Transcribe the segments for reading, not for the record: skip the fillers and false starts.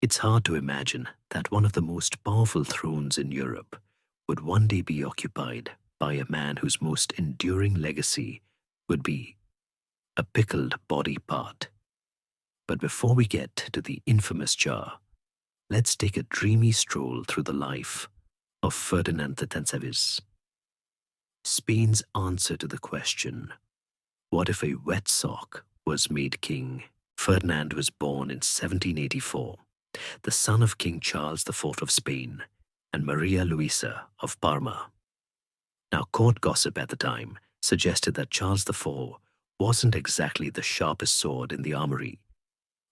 It's hard to imagine that one of the most powerful thrones in Europe would one day be occupied by a man whose most enduring legacy would be a pickled body part. But before we get to the infamous jar, let's take a dreamy stroll through the life of Ferdinand VII, Spain's answer to the question, what if a wet sock was made king? Ferdinand was born in 1784, the son of King Charles IV of Spain and Maria Luisa of Parma. Now, court gossip at the time suggested that Charles IV wasn't exactly the sharpest sword in the armory,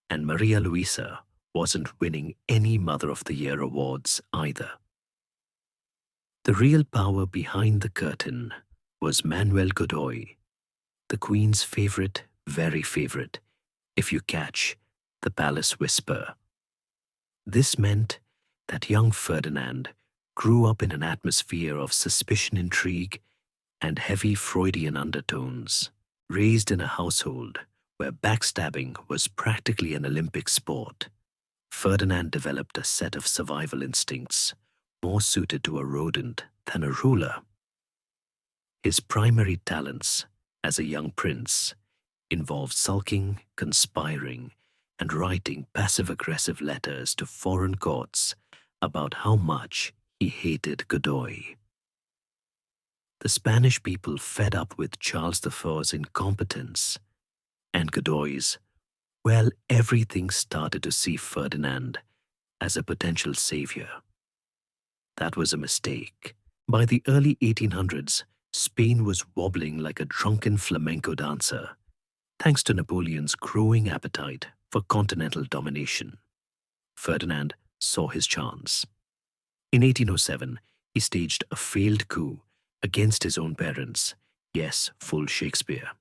and Maria Luisa wasn't winning any Mother of the Year awards either. The real power behind the curtain was Manuel Godoy, the Queen's favorite, very favorite, if you catch the palace whisper. This meant that young Ferdinand grew up in an atmosphere of suspicion, intrigue, and heavy Freudian undertones, raised in a household where backstabbing was practically an Olympic sport. Ferdinand developed a set of survival instincts more suited to a rodent than a ruler. His primary talents as a young prince involved sulking, conspiring, and writing passive-aggressive letters to foreign courts about how much he hated Godoy. The Spanish people, fed up with Charles IV's incompetence and Godoy's, well, everything started to see Ferdinand as a potential savior. That was a mistake. By the early 1800s, Spain was wobbling like a drunken flamenco dancer, thanks to Napoleon's growing appetite for continental domination. Ferdinand saw his chance. In 1807, he staged a failed coup against his own parents. Yes, full Shakespeare.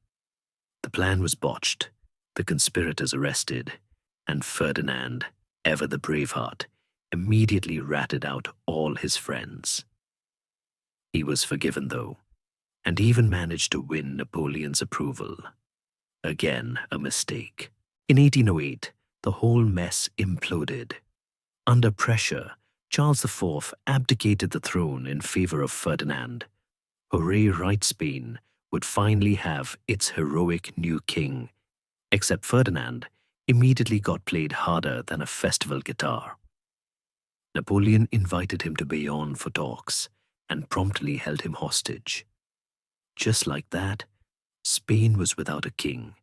The plan was botched, the conspirators arrested, and Ferdinand, ever the braveheart, immediately ratted out all his friends. He was forgiven, though, and even managed to win Napoleon's approval. Again, a mistake. In 1808, the whole mess imploded. Under pressure, Charles IV abdicated the throne in favor of Ferdinand. Hooray, right, Spain would finally have its heroic new king, except Ferdinand immediately got played harder than a festival guitar. Napoleon invited him to Bayonne for talks and promptly held him hostage. Just like that, Spain was without a king,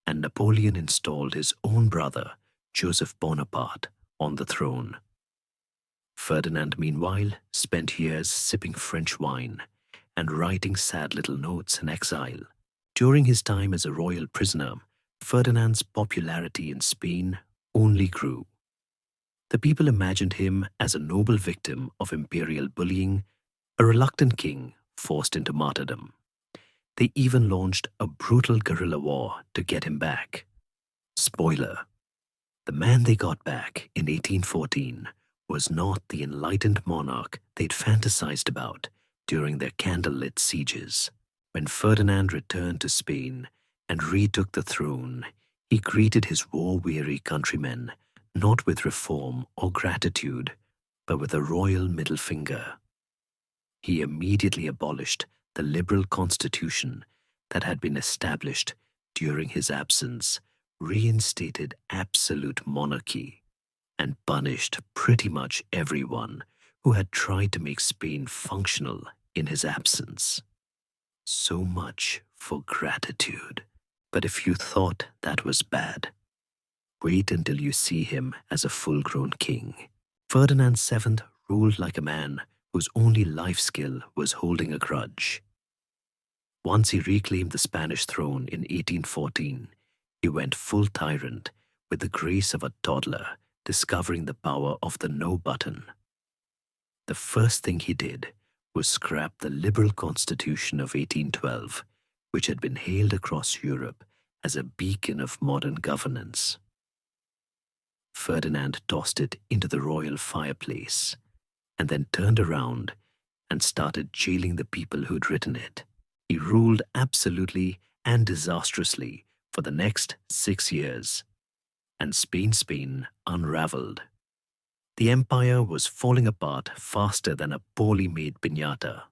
and Napoleon installed his own brother, Joseph Bonaparte, on the throne. Ferdinand, meanwhile, spent years sipping French wine and writing sad little notes in exile. During his time as a royal prisoner, Ferdinand's popularity in Spain only grew. The people imagined him as a noble victim of imperial bullying, a reluctant king forced into martyrdom. They even launched a brutal guerrilla war to get him back. Spoiler: the man they got back in 1814 was not the enlightened monarch they'd fantasized about during their candlelit sieges. When Ferdinand returned to Spain and retook the throne, he greeted his war-weary countrymen not with reform or gratitude, but with a royal middle finger. He immediately abolished the liberal constitution that had been established during his absence, reinstated absolute monarchy, and punished pretty much everyone who had tried to make Spain functional in his absence. So much for gratitude. But if you thought that was bad, wait until you see him as a full-grown king. Ferdinand VII ruled like a man whose only life skill was holding a grudge. Once he reclaimed the Spanish throne in 1814, he went full tyrant with the grace of a toddler discovering the power of the no button. The first thing he did was scrap the liberal constitution of 1812, which had been hailed across Europe as a beacon of modern governance. Ferdinand tossed it into the royal fireplace and then turned around and started jailing the people who'd written it. He ruled absolutely and disastrously for the next 6 years, and Spain unraveled The empire was falling apart faster than a poorly made piñata.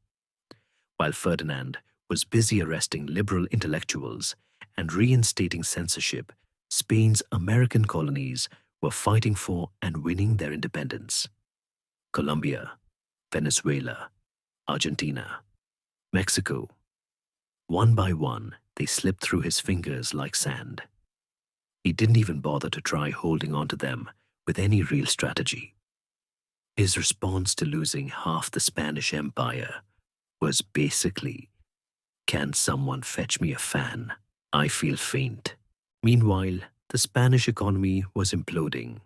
While Ferdinand was busy arresting liberal intellectuals and reinstating censorship, Spain's American colonies were fighting for and winning their independence. Colombia, Venezuela, Argentina, Mexico. One by one, they slipped through his fingers like sand. He didn't even bother to try holding on to them with any real strategy. His response to losing half the Spanish Empire was basically, "Can someone fetch me a fan? I feel faint." Meanwhile, the Spanish economy was imploding.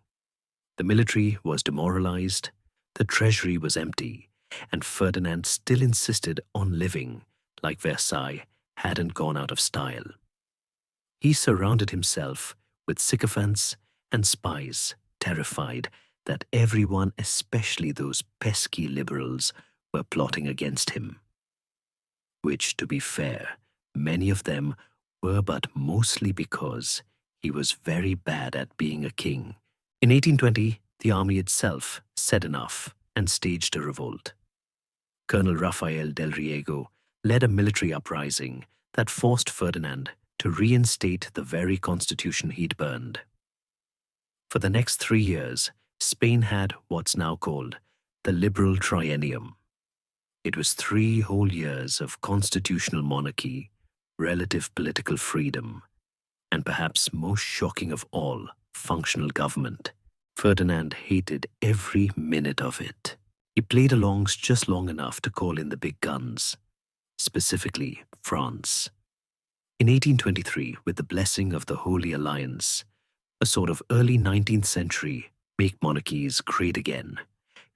The military was demoralized, the treasury was empty, and Ferdinand still insisted on living like Versailles hadn't gone out of style. He surrounded himself with sycophants and spies, terrified that everyone, especially those pesky liberals, were plotting against him. Which, to be fair, many of them were, but mostly because he was very bad at being a king. In 1820, the army itself said enough and staged a revolt. Colonel Rafael del Riego led a military uprising that forced Ferdinand to reinstate the very constitution he'd burned. For the next 3 years, Spain had what's now called the Liberal Triennium. It was 3 whole years of constitutional monarchy, relative political freedom, and perhaps most shocking of all, functional government. Ferdinand hated every minute of it. He played along just long enough to call in the big guns, specifically France. In 1823, with the blessing of the Holy Alliance, a sort of early 19th century make monarchies great again,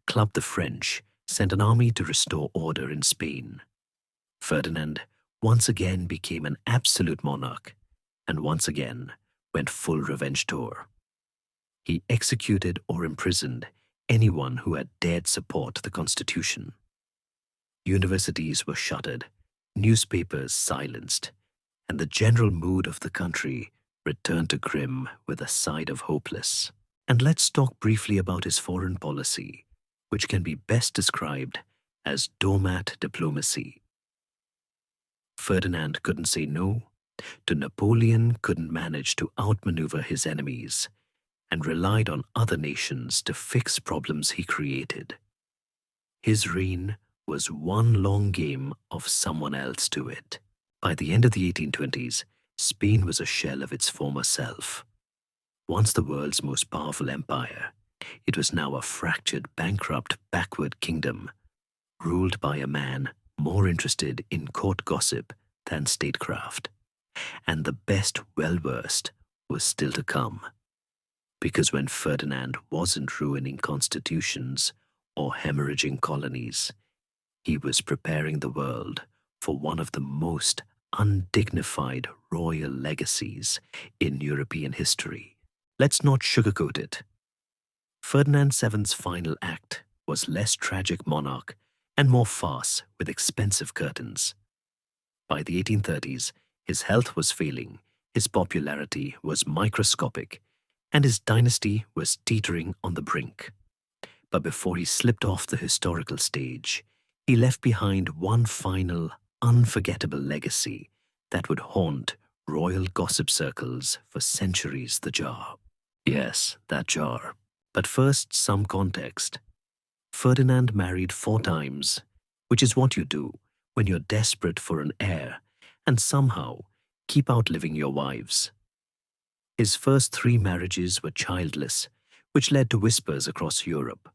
Club the French sent an army to restore order in Spain. Ferdinand once again became an absolute monarch and once again went full revenge tour. He executed or imprisoned anyone who had dared support the Constitution. Universities were shuttered, newspapers silenced, and the general mood of the country returned to grim with a side of hopeless. And let's talk briefly about his foreign policy, which can be best described as doormat diplomacy. Ferdinand couldn't say no to Napoleon, couldn't manage to outmaneuver his enemies, and relied on other nations to fix problems he created. His reign was one long game of someone else to it. By the end of the 1820s, Spain was a shell of its former self. Once the world's most powerful empire, it was now a fractured, bankrupt, backward kingdom, ruled by a man more interested in court gossip than statecraft. And the best well-versed was still to come. Because when Ferdinand wasn't ruining constitutions or hemorrhaging colonies, he was preparing the world for one of the most undignified royal legacies in European history. Let's not sugarcoat it. Ferdinand VII's final act was less tragic monarch and more farce with expensive curtains. By the 1830s, his health was failing, his popularity was microscopic, and his dynasty was teetering on the brink. But before he slipped off the historical stage, he left behind one final, unforgettable legacy that would haunt royal gossip circles for centuries. The jar. Yes, that jar. But first, some context. Ferdinand married 4 times, which is what you do when you're desperate for an heir and somehow keep outliving your wives. His first 3 marriages were childless, which led to whispers across Europe.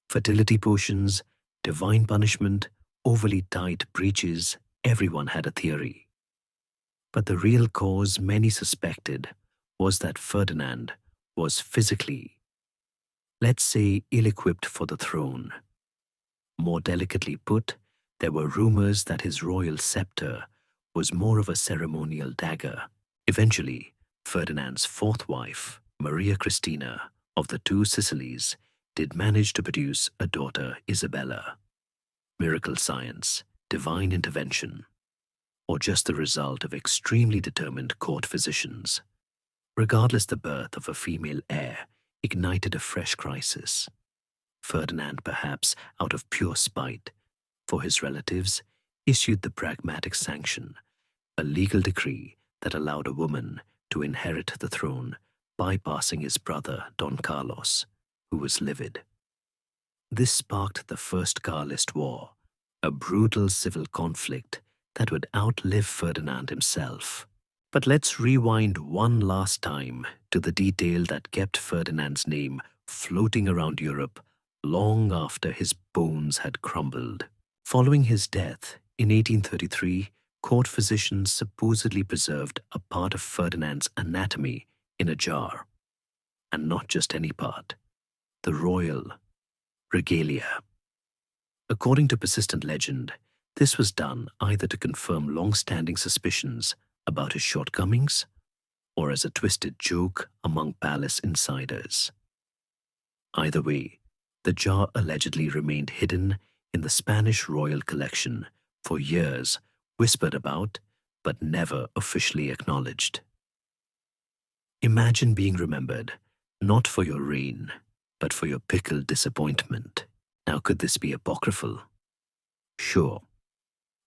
Fertility potions, divine punishment, overly tight breeches, everyone had a theory. But the real cause many suspected was that Ferdinand was physically, let's say, ill-equipped for the throne. More delicately put, there were rumors that his royal scepter was more of a ceremonial dagger. Eventually, Ferdinand's 4th wife, Maria Cristina, of the 2 Sicilies, did manage to produce a daughter, Isabella. Miracle science, divine intervention, or just the result of extremely determined court physicians. Regardless, the birth of a female heir ignited a fresh crisis. Ferdinand, perhaps out of pure spite for his relatives, issued the Pragmatic Sanction, a legal decree that allowed a woman to inherit the throne, bypassing his brother Don Carlos, who was livid. This sparked the First Carlist War, a brutal civil conflict that would outlive Ferdinand himself. But let's rewind one last time to the detail that kept Ferdinand's name floating around Europe long after his bones had crumbled. Following his death in 1833, court physicians supposedly preserved a part of Ferdinand's anatomy in a jar. And not just any part, the royal regalia. According to persistent legend, this was done either to confirm long-standing suspicions about his shortcomings or as a twisted joke among palace insiders. Either way, the jar allegedly remained hidden in the Spanish royal collection for years, whispered about, but never officially acknowledged. Imagine being remembered, not for your reign, but for your pickled disappointment. Now, could this be apocryphal? Sure.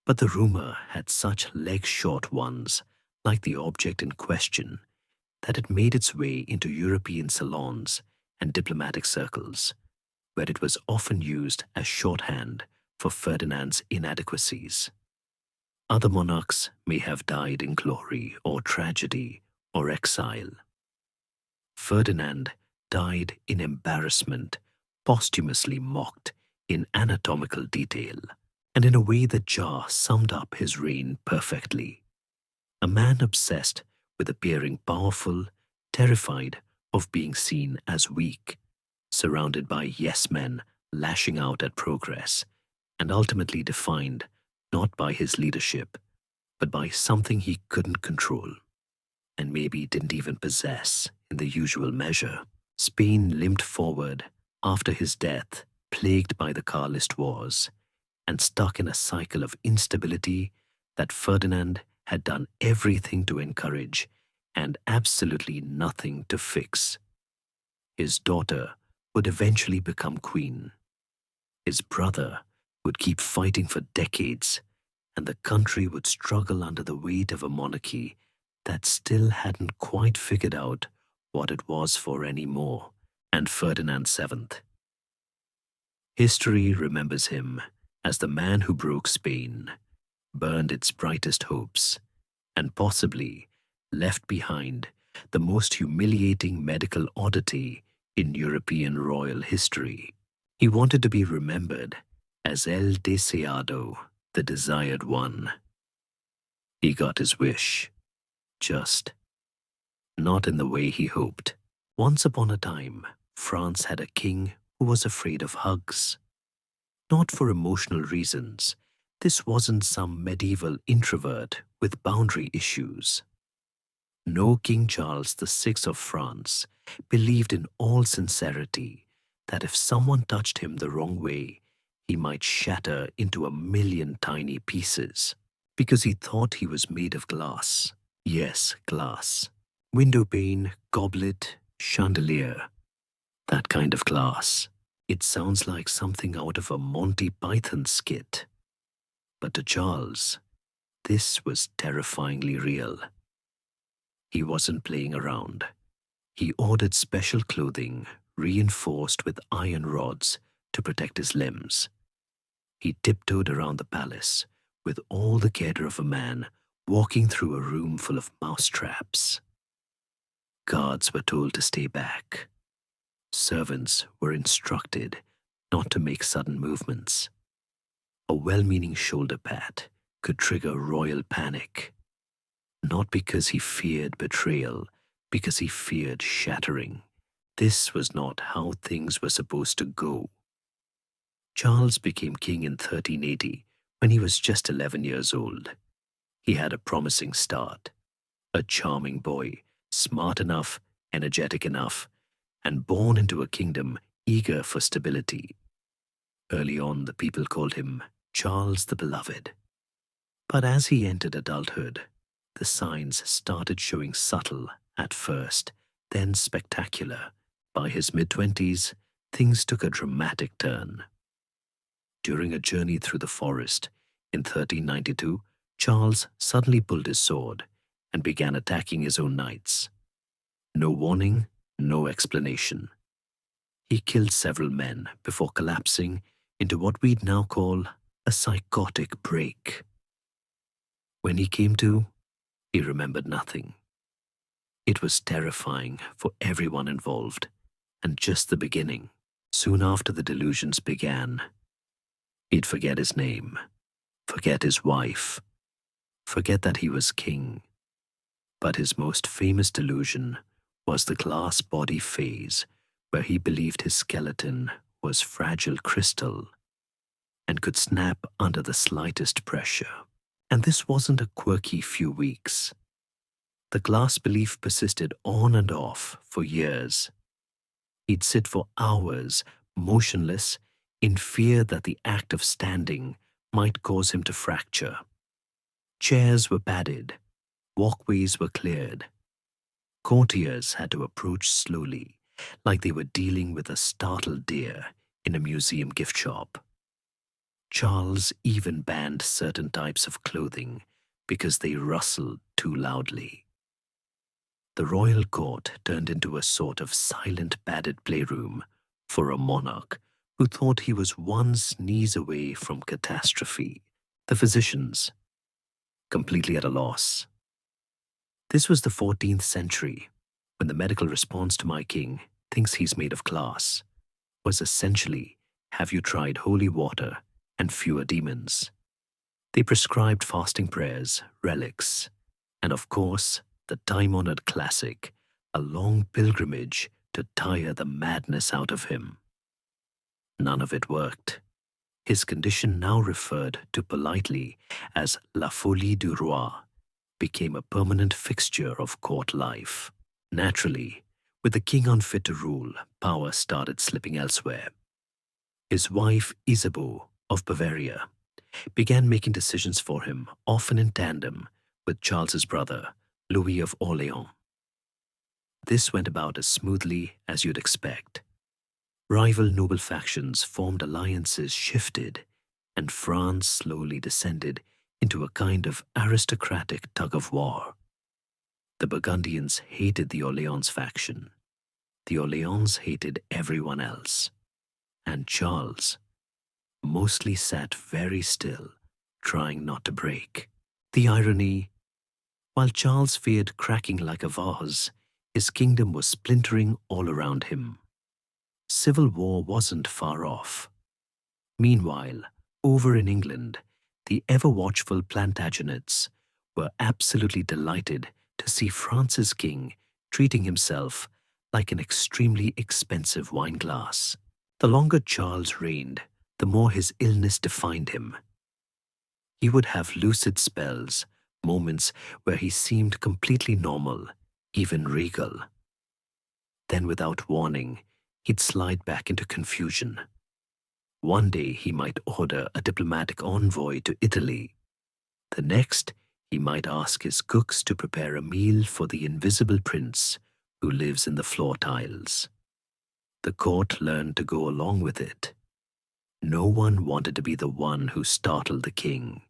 But the rumor had such leg-short ones, like the object in question, that it made its way into European salons and diplomatic circles, where it was often used as shorthand for Ferdinand's inadequacies. Other monarchs may have died in glory or tragedy or exile. Ferdinand died in embarrassment, posthumously mocked in anatomical detail, and in a way the jar summed up his reign perfectly. A man obsessed with appearing powerful, terrified of being seen as weak, surrounded by yes-men lashing out at progress, and ultimately defined not by his leadership, but by something he couldn't control, and maybe didn't even possess in the usual measure. Spain limped forward after his death, plagued by the Carlist Wars, and stuck in a cycle of instability that Ferdinand had done everything to encourage and absolutely nothing to fix. His daughter would eventually become queen. His brother would keep fighting for decades, and the country would struggle under the weight of a monarchy that still hadn't quite figured out what it was for anymore. And Ferdinand VII. History remembers him as the man who broke Spain, burned its brightest hopes, and possibly left behind the most humiliating medical oddity in European royal history. He wanted to be remembered as El Deseado, the desired one. He got his wish, just not in the way he hoped. Once upon a time, France had a king who was afraid of hugs. Not for emotional reasons. This wasn't some medieval introvert with boundary issues. No, King Charles VI of France believed in all sincerity that if someone touched him the wrong way, he might shatter into a million tiny pieces, because he thought he was made of glass. Yes, glass. Window pane, goblet, chandelier. That kind of glass. It sounds like something out of a Monty Python skit. But to Charles, this was terrifyingly real. He wasn't playing around. He ordered special clothing, reinforced with iron rods to protect his limbs. He tiptoed around the palace with all the care of a man walking through a room full of mousetraps. Guards were told to stay back. Servants were instructed not to make sudden movements. A well-meaning shoulder pat could trigger royal panic, not because he feared betrayal, because he feared shattering. This was not how things were supposed to go. Charles became king in 1380 when he was just 11 years old. He had a promising start. A charming boy, smart enough, energetic enough, and born into a kingdom eager for stability. Early on, the people called him Charles the Beloved. But as he entered adulthood, the signs started showing subtle at first, then spectacular. By his mid-20s, things took a dramatic turn. During a journey through the forest in 1392, Charles suddenly pulled his sword and began attacking his own knights. No warning, no explanation. He killed several men before collapsing into what we'd now call a psychotic break. When he came to, he remembered nothing. It was terrifying for everyone involved, and just the beginning. Soon after the delusions began, he'd forget his name, forget his wife, forget that he was king. But his most famous delusion was the glass body phase, where he believed his skeleton was fragile crystal and could snap under the slightest pressure. And this wasn't a quirky few weeks. The glass belief persisted on and off for years. He'd sit for hours, motionless, in fear that the act of standing might cause him to fracture. Chairs were padded, walkways were cleared. Courtiers had to approach slowly, like they were dealing with a startled deer in a museum gift shop. Charles even banned certain types of clothing because they rustled too loudly. The royal court turned into a sort of silent padded playroom for a monarch who thought he was one sneeze away from catastrophe. The physicians, completely at a loss. This was the 14th century, when the medical response to my king thinks he's made of glass was essentially, have you tried holy water and fewer demons? They prescribed fasting prayers, relics, and of course, the time-honored classic, a long pilgrimage to tire the madness out of him. None of it worked. His condition, now referred to politely as la folie du roi, became a permanent fixture of court life. Naturally, with the king unfit to rule, power started slipping elsewhere. His wife, Isabeau of Bavaria, began making decisions for him, often in tandem with Charles's brother, Louis of Orleans. This went about as smoothly as you'd expect. Rival noble factions formed alliances, shifted, and France slowly descended into a kind of aristocratic tug-of-war. The Burgundians hated the Orleans faction. The Orleans hated everyone else. And Charles mostly sat very still, trying not to break. The irony, while Charles feared cracking like a vase, his kingdom was splintering all around him. Civil war wasn't far off. Meanwhile, over in England, the ever-watchful Plantagenets were absolutely delighted to see France's king treating himself like an extremely expensive wine glass. The longer Charles reigned, the more his illness defined him. He would have lucid spells, moments where he seemed completely normal, even regal. Then, without warning, he'd slide back into confusion. One day he might order a diplomatic envoy to Italy. The next, he might ask his cooks to prepare a meal for the invisible prince who lives in the floor tiles. The court learned to go along with it. No one wanted to be the one who startled the king.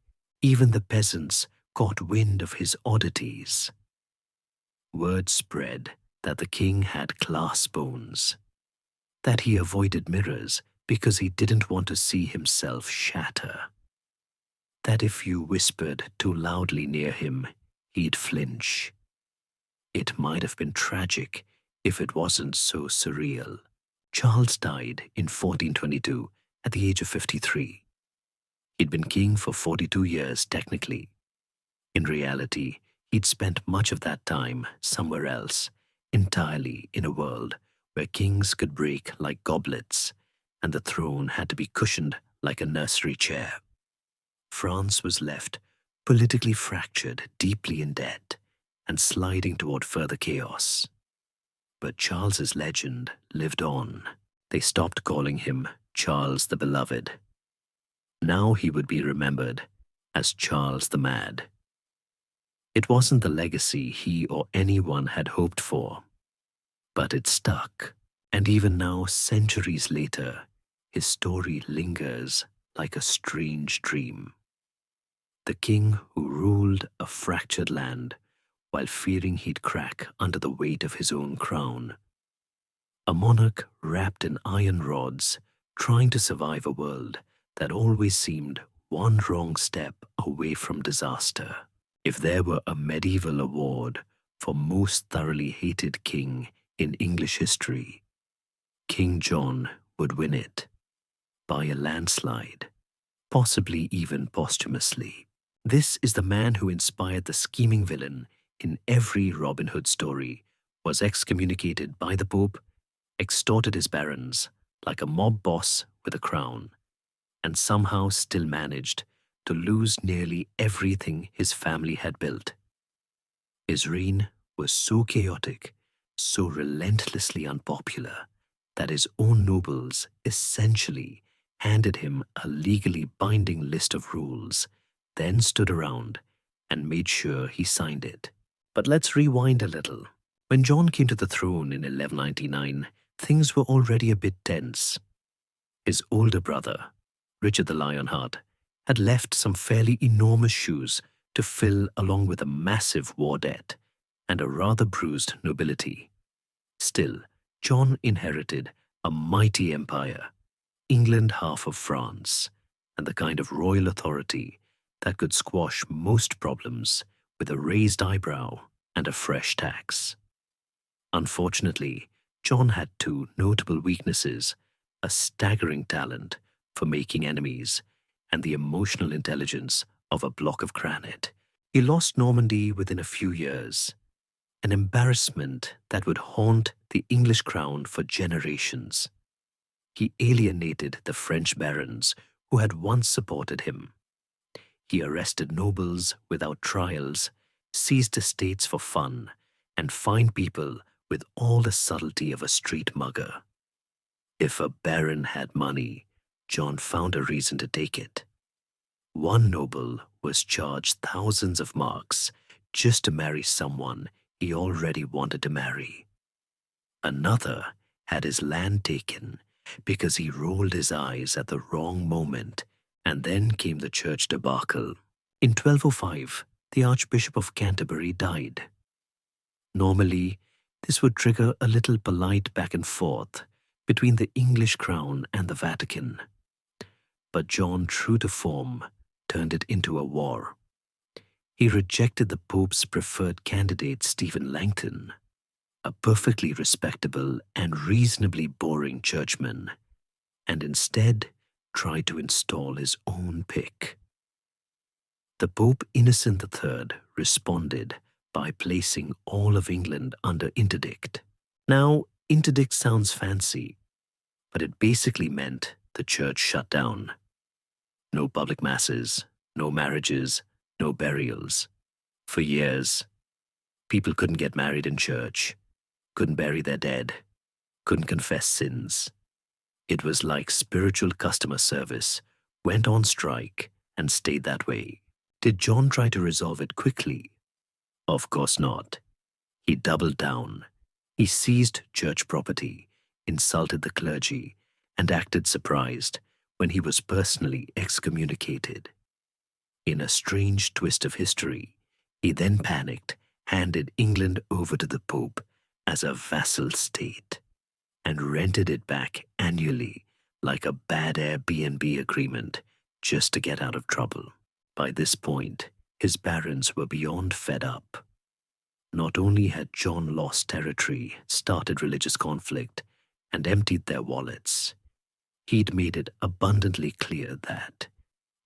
Even the peasants caught wind of his oddities. Word spread that the king had glass bones, that he avoided mirrors because he didn't want to see himself shatter, that if you whispered too loudly near him, he'd flinch. It might have been tragic if it wasn't so surreal. Charles died in 1422 at the age of 53. He'd been king for 42 years technically. In reality, he'd spent much of that time somewhere else, entirely in a world where kings could break like goblets and the throne had to be cushioned like a nursery chair. France was left politically fractured, deeply in debt, and sliding toward further chaos. But Charles's legend lived on. They stopped calling him Charles the Beloved. Now he would be remembered as Charles the Mad. It wasn't the legacy he or anyone had hoped for, but it stuck. And even now, centuries later, his story lingers like a strange dream. The king who ruled a fractured land while fearing he'd crack under the weight of his own crown. A monarch wrapped in iron rods, trying to survive a world that always seemed one wrong step away from disaster. If there were a medieval award for most thoroughly hated king in English history, King John would win it by a landslide, possibly even posthumously. This is the man who inspired the scheming villain in every Robin Hood story, was excommunicated by the Pope, extorted his barons like a mob boss with a crown, and somehow still managed to lose nearly everything his family had built. His reign was so chaotic, so relentlessly unpopular, that his own nobles essentially handed him a legally binding list of rules, then stood around and made sure he signed it. But let's rewind a little. When John came to the throne in 1199, things were already a bit tense. His older brother, Richard the Lionheart, had left some fairly enormous shoes to fill, along with a massive war debt and a rather bruised nobility. Still, John inherited a mighty empire, England half of France, and the kind of royal authority that could squash most problems with a raised eyebrow and a fresh tax. Unfortunately, John had two notable weaknesses: a staggering talent for making enemies and the emotional intelligence of a block of granite. He lost Normandy within a few years, an embarrassment that would haunt the English crown for generations. He alienated the French barons who had once supported him. He arrested nobles without trials, seized estates for fun, and fined people with all the subtlety of a street mugger. If a baron had money, John found a reason to take it. One noble was charged thousands of marks just to marry someone he already wanted to marry. Another had his land taken because he rolled his eyes at the wrong moment, and then came the church debacle. In 1205, the Archbishop of Canterbury died. Normally, this would trigger a little polite back and forth between the English crown and the Vatican. But John, true to form, turned it into a war. He rejected the Pope's preferred candidate, Stephen Langton, a perfectly respectable and reasonably boring churchman, and instead tried to install his own pick. The Pope Innocent III responded by placing all of England under interdict. Now, interdict sounds fancy, but it basically meant the church shut down. No public masses, no marriages, no burials. For years, people couldn't get married in church, couldn't bury their dead, couldn't confess sins. It was like spiritual customer service went on strike and stayed that way. Did John try to resolve it quickly? Of course not. He doubled down. He seized church property, insulted the clergy, and acted surprised when he was personally excommunicated. In a strange twist of history, he then panicked, handed England over to the Pope as a vassal state, and rented it back annually like a bad Airbnb agreement just to get out of trouble. By this point, his barons were beyond fed up. Not only had John lost territory, started religious conflict, and emptied their wallets, he'd made it abundantly clear that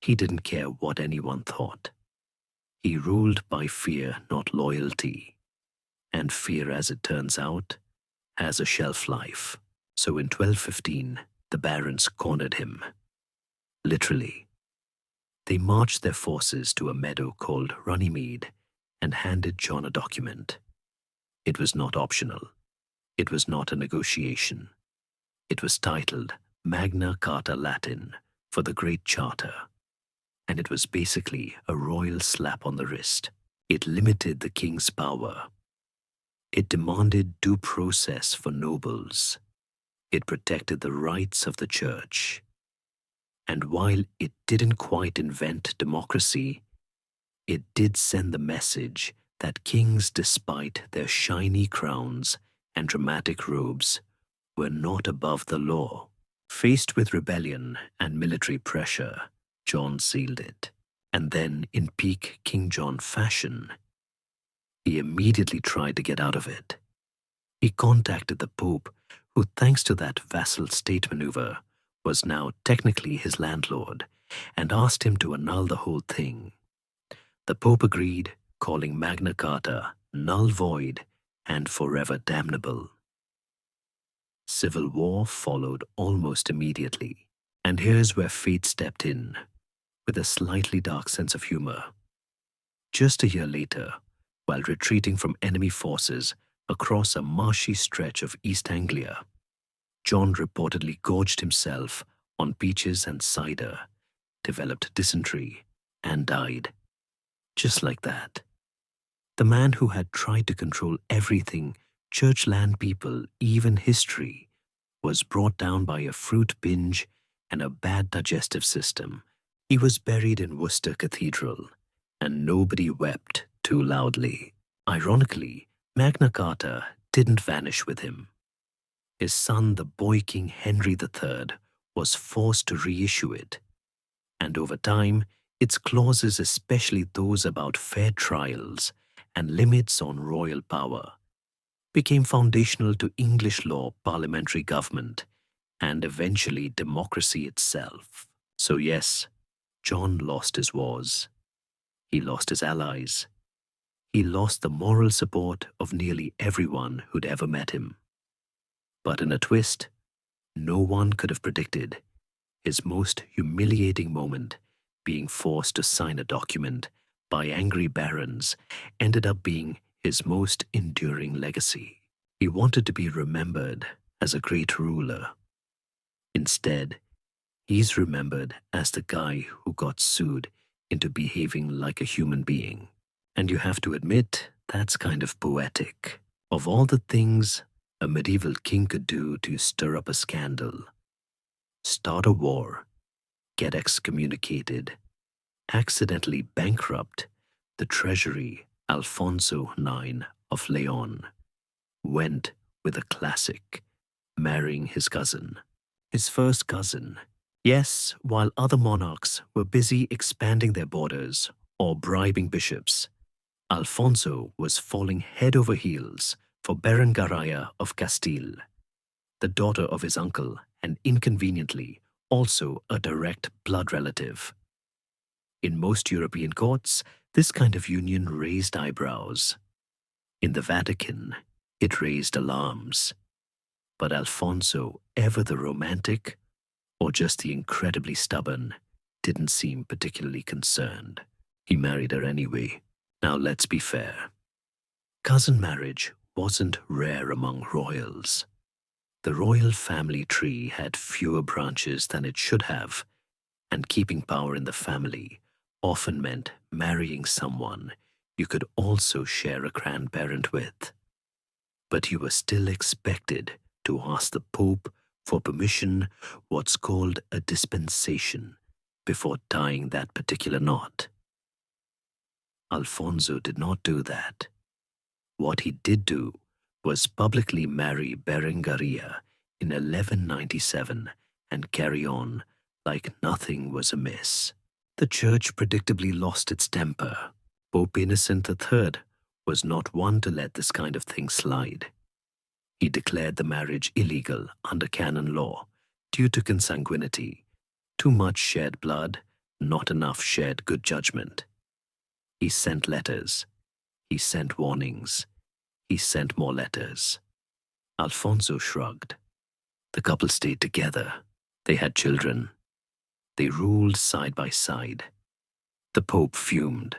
he didn't care what anyone thought. He ruled by fear, not loyalty. And fear, as it turns out, has a shelf life. So in 1215, the barons cornered him. Literally. They marched their forces to a meadow called Runnymede and handed John a document. It was not optional. It was not a negotiation. It was titled Magna Carta Latin for the Great Charter, and it was basically a royal slap on the wrist. It limited the king's power. It demanded due process for nobles, It protected the rights of the church. And while it didn't quite invent democracy, it did send the message that kings, despite their shiny crowns and dramatic robes, were not above the law. Faced with rebellion and military pressure, John sealed it. And then, in peak King John fashion, he immediately tried to get out of it. He contacted the Pope, who, thanks to that vassal state maneuver, was now technically his landlord, and asked him to annul the whole thing. The Pope agreed, calling Magna Carta null void and forever damnable. Civil war followed almost immediately, and here's where fate stepped in, with a slightly dark sense of humor. Just a year later, while retreating from enemy forces across a marshy stretch of East Anglia, John reportedly gorged himself on peaches and cider, developed dysentery, and died. Just like that. The man who had tried to control everything, church, land, people, even history, was brought down by a fruit binge and a bad digestive system. He was buried in Worcester Cathedral, and nobody wept too loudly. Ironically, Magna Carta didn't vanish with him. His son, the boy king Henry III, was forced to reissue it, and over time, its clauses, especially those about fair trials and limits on royal power, became foundational to English law, parliamentary government, and eventually democracy itself. So yes, John lost his wars. He lost his allies. He lost the moral support of nearly everyone who'd ever met him. But in a twist, no one could have predicted his most humiliating moment, being forced to sign a document by angry barons, ended up being his most enduring legacy. He wanted to be remembered as a great ruler. Instead, he's remembered as the guy who got sued into behaving like a human being. And you have to admit, that's kind of poetic. Of all the things a medieval king could do to stir up a scandal, start a war, get excommunicated, accidentally bankrupt the treasury, Alfonso IX of Leon went with a classic, marrying his cousin. His first cousin. Yes, while other monarchs were busy expanding their borders or bribing bishops, Alfonso was falling head over heels for Berengaria of Castile, the daughter of his uncle and inconveniently also a direct blood relative. In most European courts, this kind of union raised eyebrows. In the Vatican, it raised alarms. But Alfonso, ever the romantic, or just the incredibly stubborn, didn't seem particularly concerned. He married her anyway. Now let's be fair. Cousin marriage wasn't rare among royals. The royal family tree had fewer branches than it should have, and keeping power in the family often meant marrying someone you could also share a grandparent with. But you were still expected to ask the Pope for permission, what's called a dispensation, before tying that particular knot. Alfonso did not do that. What he did do was publicly marry Berengaria in 1197 and carry on like nothing was amiss. The church predictably lost its temper. Pope Innocent III was not one to let this kind of thing slide. He declared the marriage illegal under canon law due to consanguinity, too much shared blood, not enough shared good judgment. He sent letters. He sent warnings. He sent more letters. Alfonso shrugged. The couple stayed together. They had children. They ruled side by side. The Pope fumed.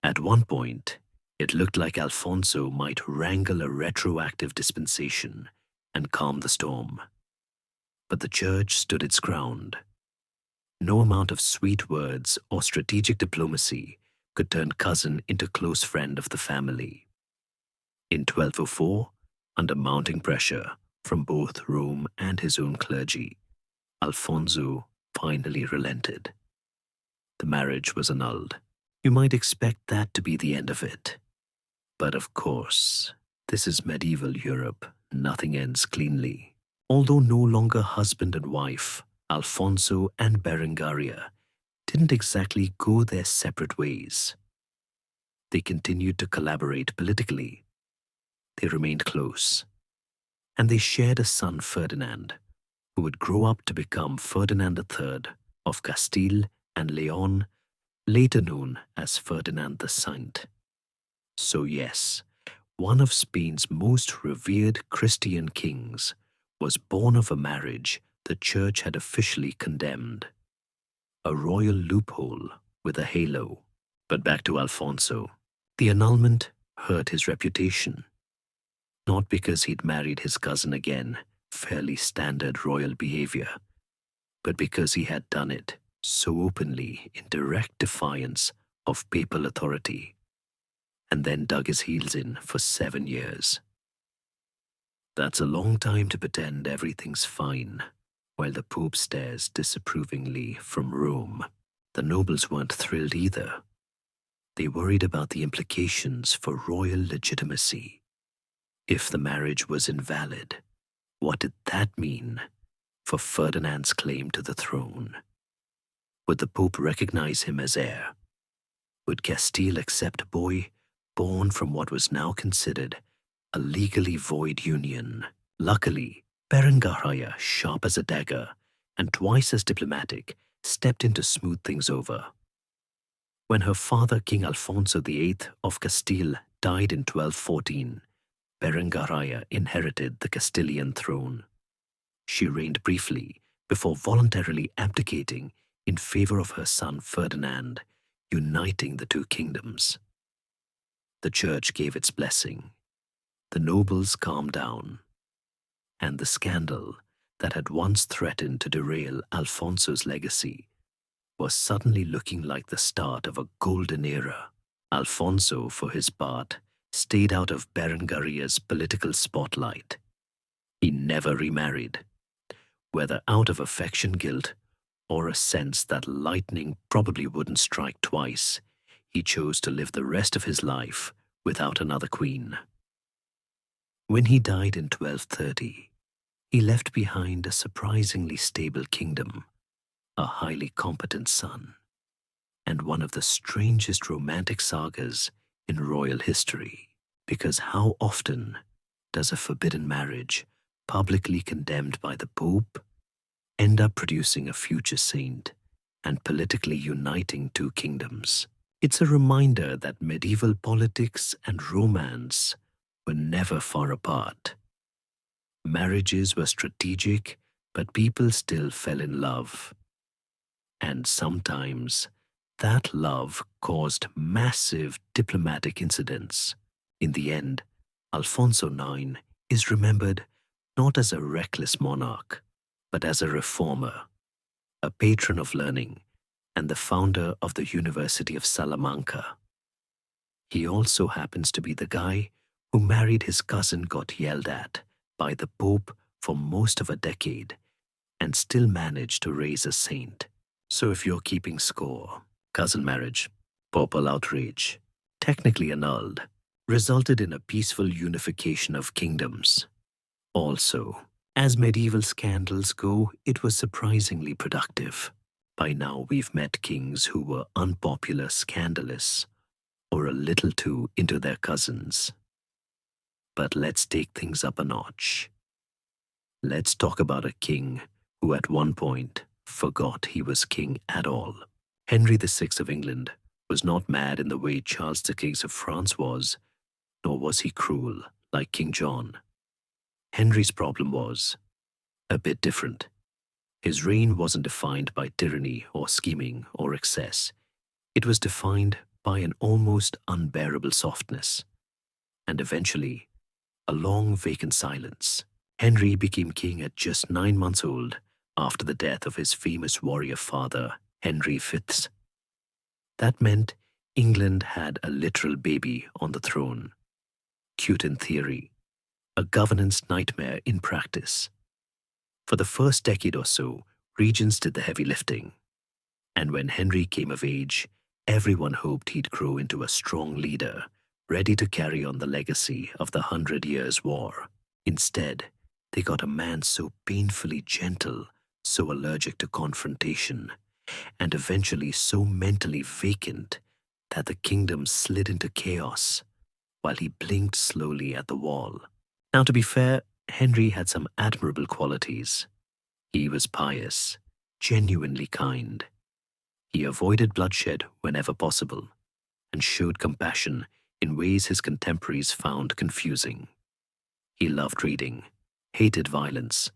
At one point, it looked like Alfonso might wrangle a retroactive dispensation and calm the storm. But the church stood its ground. No amount of sweet words or strategic diplomacy could turn cousin into close friend of the family. In 1204, under mounting pressure from both Rome and his own clergy, Alfonso finally relented. The marriage was annulled. You might expect that to be the end of it. But of course, this is medieval Europe. Nothing ends cleanly. Although no longer husband and wife, Alfonso and Berengaria didn't exactly go their separate ways. They continued to collaborate politically. They remained close. And they shared a son, Ferdinand, who would grow up to become Ferdinand III of Castile and Leon, later known as Ferdinand the Saint. So yes, one of Spain's most revered Christian kings was born of a marriage the church had officially condemned. A royal loophole with a halo. But back to Alfonso. The annulment hurt his reputation. Not because he'd married his cousin again, fairly standard royal behavior, but because he had done it so openly in direct defiance of papal authority, and then dug his heels in for 7 years. That's a long time to pretend everything's fine, while the Pope stares disapprovingly from Rome. The nobles weren't thrilled either. They worried about the implications for royal legitimacy. If the marriage was invalid, what did that mean for Ferdinand's claim to the throne? Would the Pope recognize him as heir? Would Castile accept a boy born from what was now considered a legally void union? Luckily, Berengaria, sharp as a dagger and twice as diplomatic, stepped in to smooth things over. When her father, King Alfonso VIII of Castile, died in 1214, Berengaria inherited the Castilian throne. She reigned briefly before voluntarily abdicating in favor of her son Ferdinand, uniting the two kingdoms. The church gave its blessing. The nobles calmed down. And the scandal that had once threatened to derail Alfonso's legacy was suddenly looking like the start of a golden era. Alfonso, for his part, stayed out of Berengaria's political spotlight. He never remarried, whether out of affection guilt or a sense that lightning probably wouldn't strike twice. He chose to live the rest of his life without another queen. When he died in 1230, he left behind a surprisingly stable kingdom, a highly competent son, and one of the strangest romantic sagas in royal history. Because how often does a forbidden marriage, publicly condemned by the Pope, end up producing a future saint and politically uniting two kingdoms? It's a reminder that medieval politics and romance were never far apart. Marriages were strategic, but people still fell in love. And sometimes that love caused massive diplomatic incidents. In the end, Alfonso IX is remembered not as a reckless monarch, but as a reformer, a patron of learning, and the founder of the University of Salamanca. He also happens to be the guy who married his cousin, got yelled at by the Pope for most of a decade, and still managed to raise a saint. So if you're keeping score, cousin marriage, papal outrage, technically annulled, resulted in a peaceful unification of kingdoms. Also, as medieval scandals go, it was surprisingly productive. By now we've met kings who were unpopular, scandalous, or a little too into their cousins. But let's take things up a notch. Let's talk about a king who at one point forgot he was king at all. Henry VI of England was not mad in the way Charles the King of France was, nor was he cruel like King John. Henry's problem was a bit different. His reign wasn't defined by tyranny or scheming or excess. It was defined by an almost unbearable softness, and eventually, a long vacant silence. Henry became king at just 9 months old after the death of his famous warrior father, Henry V. That meant England had a literal baby on the throne. Cute in theory, a governance nightmare in practice. For the first decade or so, regents did the heavy lifting, and when Henry came of age, everyone hoped he'd grow into a strong leader, ready to carry on the legacy of the 100 Years' War. Instead, they got a man so painfully gentle, so allergic to confrontation, and eventually so mentally vacant that the kingdom slid into chaos while he blinked slowly at the wall. Now, to be fair, Henry had some admirable qualities. He was pious, genuinely kind. He avoided bloodshed whenever possible, and showed compassion in ways his contemporaries found confusing. He loved reading, hated violence,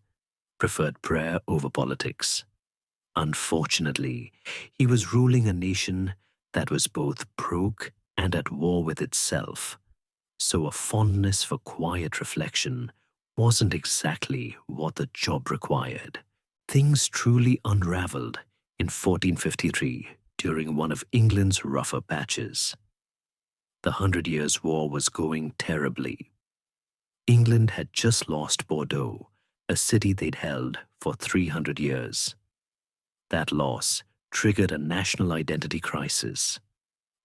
preferred prayer over politics. Unfortunately, he was ruling a nation that was both broke and at war with itself, so a fondness for quiet reflection wasn't exactly what the job required. Things truly unraveled in 1453 during one of England's rougher patches. The 100 Years' War was going terribly. England had just lost Bordeaux, a city they'd held for 300 years. That loss triggered a national identity crisis,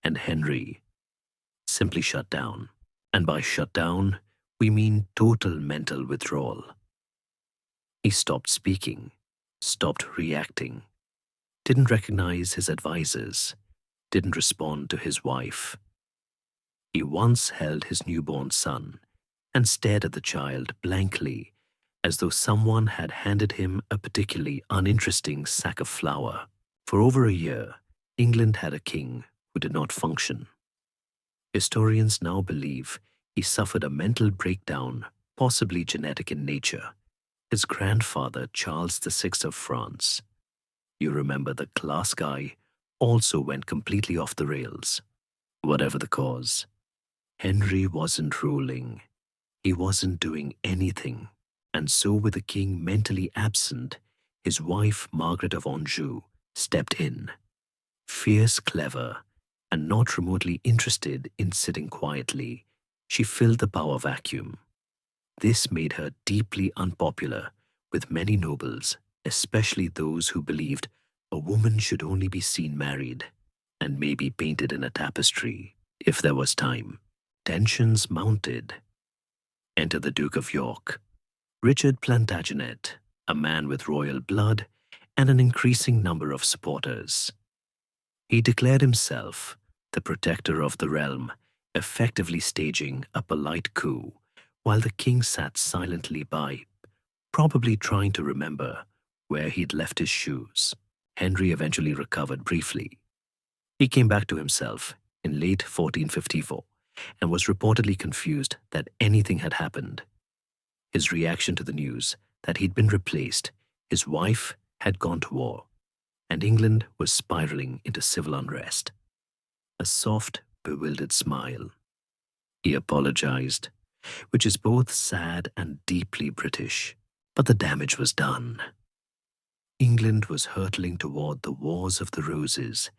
and Henry simply shut down. And by shut down, we mean total mental withdrawal. He stopped speaking, stopped reacting, didn't recognize his advisors, didn't respond to his wife. He once held his newborn son and stared at the child blankly, as though someone had handed him a particularly uninteresting sack of flour. For over a year, England had a king who did not function. Historians now believe he suffered a mental breakdown, possibly genetic in nature. His grandfather, Charles VI of France, you remember the class guy, also went completely off the rails. Whatever the cause, Henry wasn't ruling. He wasn't doing anything. And so, with the king mentally absent, his wife, Margaret of Anjou, stepped in. Fierce, clever, and not remotely interested in sitting quietly, she filled the power vacuum. This made her deeply unpopular with many nobles, especially those who believed a woman should only be seen married and maybe painted in a tapestry if there was time. Tensions mounted. Enter the Duke of York, Richard Plantagenet, a man with royal blood and an increasing number of supporters. He declared himself the protector of the realm, effectively staging a polite coup while the king sat silently by, probably trying to remember where he'd left his shoes. Henry eventually recovered briefly. He came back to himself in late 1454 and was reportedly confused that anything had happened. His reaction to the news that he'd been replaced, his wife had gone to war, and England was spiraling into civil unrest. A soft, bewildered smile. He apologized, which is both sad and deeply British, but the damage was done. England was hurtling toward the Wars of the Roses,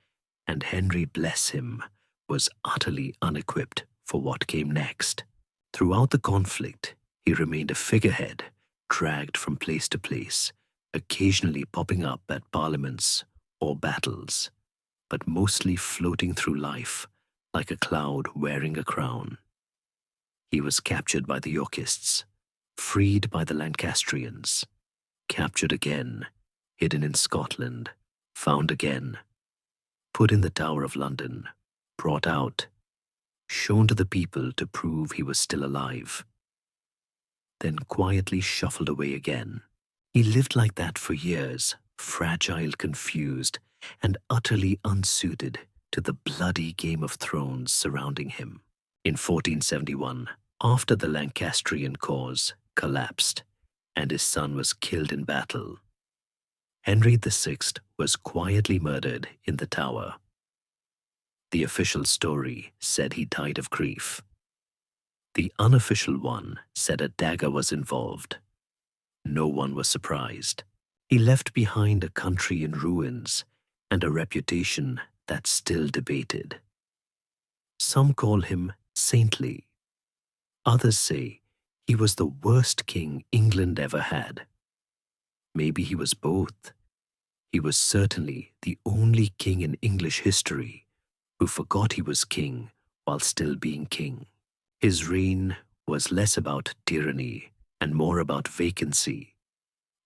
and Henry, bless him, was utterly unequipped for what came next. Throughout the conflict, he remained a figurehead, dragged from place to place, occasionally popping up at parliaments or battles, but mostly floating through life like a cloud wearing a crown. He was captured by the Yorkists, freed by the Lancastrians, captured again, hidden in Scotland, found again, put in the Tower of London, brought out, shown to the people to prove he was still alive, then quietly shuffled away again. He lived like that for years, fragile, confused, and utterly unsuited to the bloody Game of Thrones surrounding him. In 1471, after the Lancastrian cause collapsed and his son was killed in battle, Henry VI was quietly murdered in the Tower. The official story said he died of grief. The unofficial one said a dagger was involved. No one was surprised. He left behind a country in ruins and a reputation that's still debated. Some call him saintly. Others say He was the worst king England ever had. Maybe he was both. He was certainly the only king in English history who forgot he was king while still being king. His reign was less about tyranny and more about vacancy,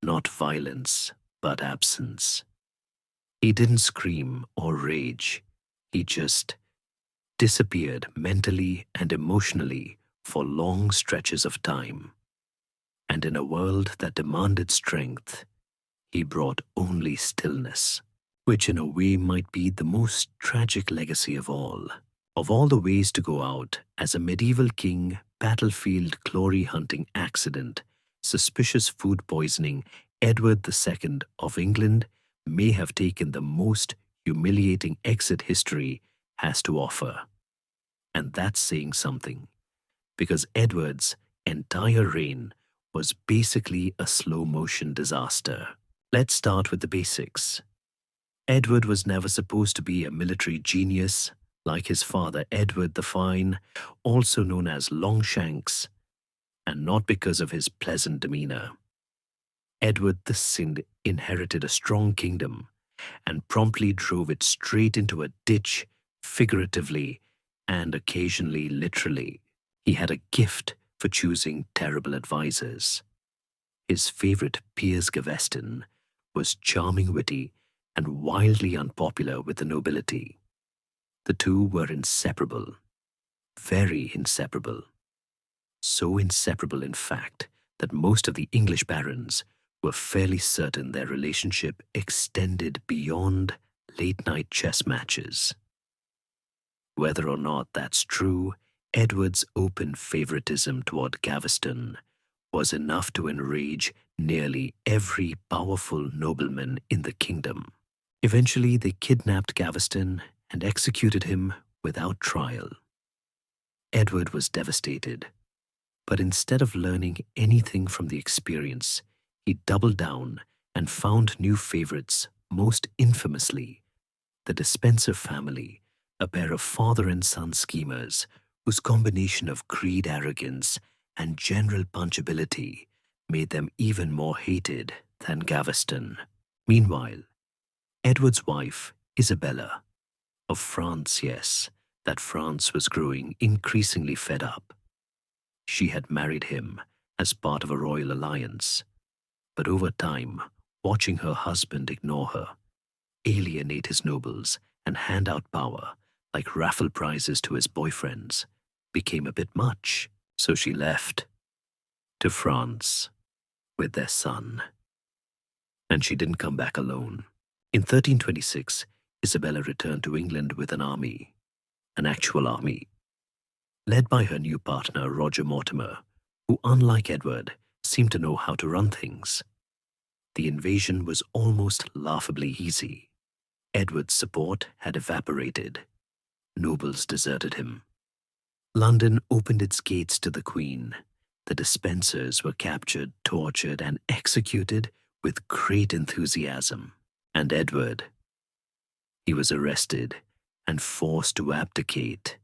not violence, but absence. He didn't scream or rage. He just disappeared mentally and emotionally for long stretches of time. And in a world that demanded strength, he brought only stillness, which in a way might be the most tragic legacy of all. Of all the ways to go out as a medieval king, battlefield glory hunting accident, suspicious food poisoning, Edward II of England may have taken the most humiliating exit history has to offer. And that's saying something, because Edward's entire reign was basically a slow-motion disaster. Let's start with the basics. Edward was never supposed to be a military genius like his father Edward the Fine, also known as Longshanks, and not because of his pleasant demeanor. Edward II inherited a strong kingdom and promptly drove it straight into a ditch, figuratively and occasionally literally. He had a gift for choosing terrible advisers. His favorite Piers Gaveston was charming, witty, and wildly unpopular with the nobility. The two were inseparable, very inseparable. So inseparable, in fact, that most of the English barons were fairly certain their relationship extended beyond late-night chess matches. Whether or not that's true, Edward's open favoritism toward Gaveston was enough to enrage nearly every powerful nobleman in the kingdom. Eventually, they kidnapped Gaveston and executed him without trial. Edward was devastated, but instead of learning anything from the experience, he doubled down and found new favorites, most infamously the Despenser family, a pair of father and son schemers whose combination of greed, arrogance, and general punchability made them even more hated than Gaveston. Meanwhile, Edward's wife, Isabella, of France, yes, that France was growing increasingly fed up. She had married him as part of a royal alliance, but over time, watching her husband ignore her, alienate his nobles, and hand out power like raffle prizes to his boyfriends, became a bit much, so she left to France with their son. And she didn't come back alone. In 1326, Isabella returned to England with an army, an actual army, led by her new partner, Roger Mortimer, who, unlike Edward, seemed to know how to run things. The invasion was almost laughably easy. Edward's support had evaporated. Nobles deserted him. London opened its gates to the Queen. The Despensers were captured, tortured, and executed with great enthusiasm. And Edward, he was arrested and forced to abdicate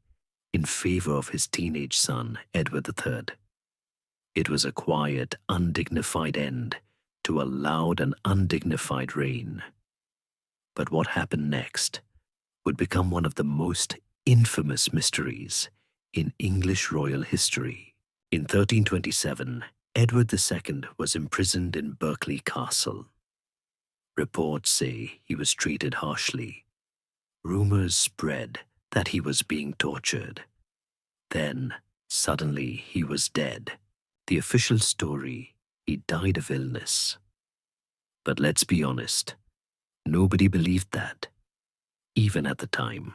in favor of his teenage son, Edward III. It was a quiet, undignified end to a loud and undignified reign. But what happened next would become one of the most infamous mysteries in English royal history. In 1327, Edward II was imprisoned in Berkeley Castle. Reports say he was treated harshly. Rumors spread that he was being tortured. Then, suddenly, he was dead. The official story, he died of illness. But let's be honest, nobody believed that, even at the time.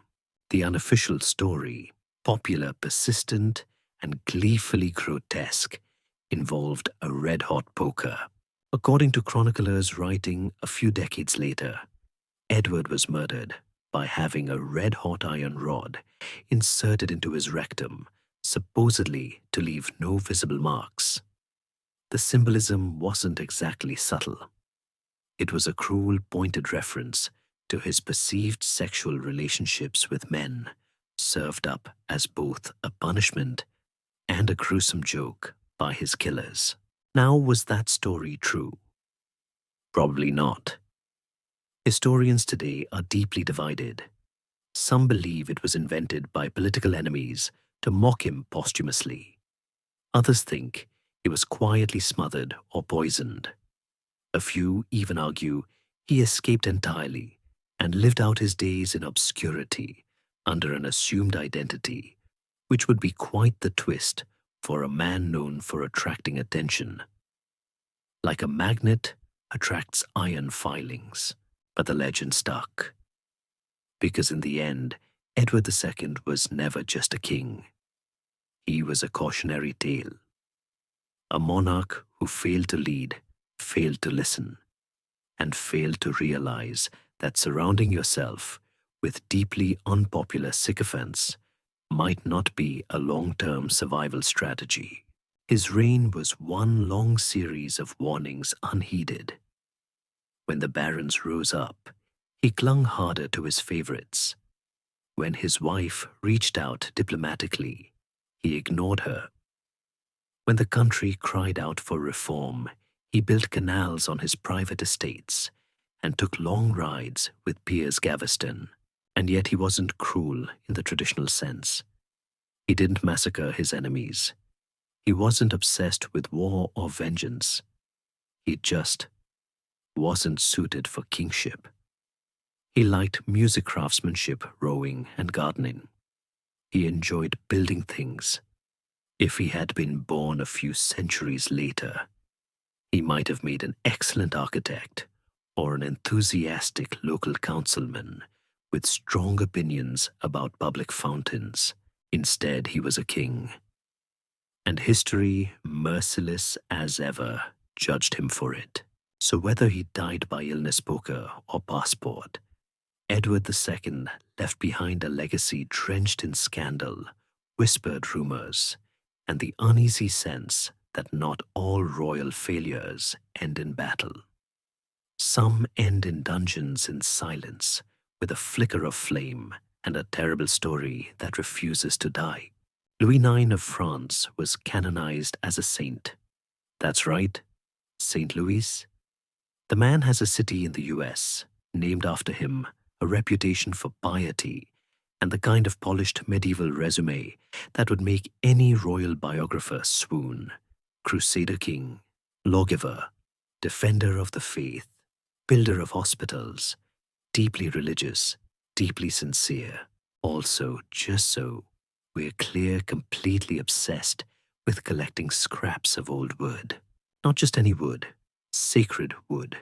The unofficial story, popular, persistent, and gleefully grotesque, involved a red-hot poker. According to chroniclers writing a few decades later, Edward was murdered by having a red-hot iron rod inserted into his rectum, supposedly to leave no visible marks. The symbolism wasn't exactly subtle. It was a cruel, pointed reference to his perceived sexual relationships with men, served up as both a punishment and a gruesome joke. by his killers. Now, was that story true? Probably not. Historians today are deeply divided. Some believe it was invented by political enemies to mock him posthumously. Others think he was quietly smothered or poisoned. A few even argue he escaped entirely and lived out his days in obscurity under an assumed identity, which would be quite the twist for a man known for attracting attention. Like a magnet attracts iron filings, but the legend stuck. Because in the end, Edward II was never just a king. He was a cautionary tale. A monarch who failed to lead, failed to listen, and failed to realize that surrounding yourself with deeply unpopular sycophants might not be a long-term survival strategy. His reign was one long series of warnings unheeded. When the barons rose up, he clung harder to his favorites. When his wife reached out diplomatically, he ignored her. When the country cried out for reform, he built canals on his private estates and took long rides with Piers Gaveston. And yet he wasn't cruel in the traditional sense. He didn't massacre his enemies. He wasn't obsessed with war or vengeance. He just wasn't suited for kingship. He liked music craftsmanship, rowing, and gardening. He enjoyed building things. If he had been born a few centuries later, he might have made an excellent architect or an enthusiastic local councilman with strong opinions about public fountains. Instead, he was a king. And history, merciless as ever, judged him for it. So whether he died by illness poker or passport, Edward II left behind a legacy drenched in scandal, whispered rumors, and the uneasy sense that not all royal failures end in battle. Some end in dungeons in silence, with a flicker of flame and a terrible story that refuses to die. Louis IX of France was canonized as a saint. That's right, St. Louis. The man has a city in the US named after him, a reputation for piety, and the kind of polished medieval resume that would make any royal biographer swoon. Crusader king, lawgiver, defender of the faith, builder of hospitals, deeply religious, deeply sincere. Also, just so, we're clear, completely obsessed with collecting scraps of old wood. Not just any wood, sacred wood.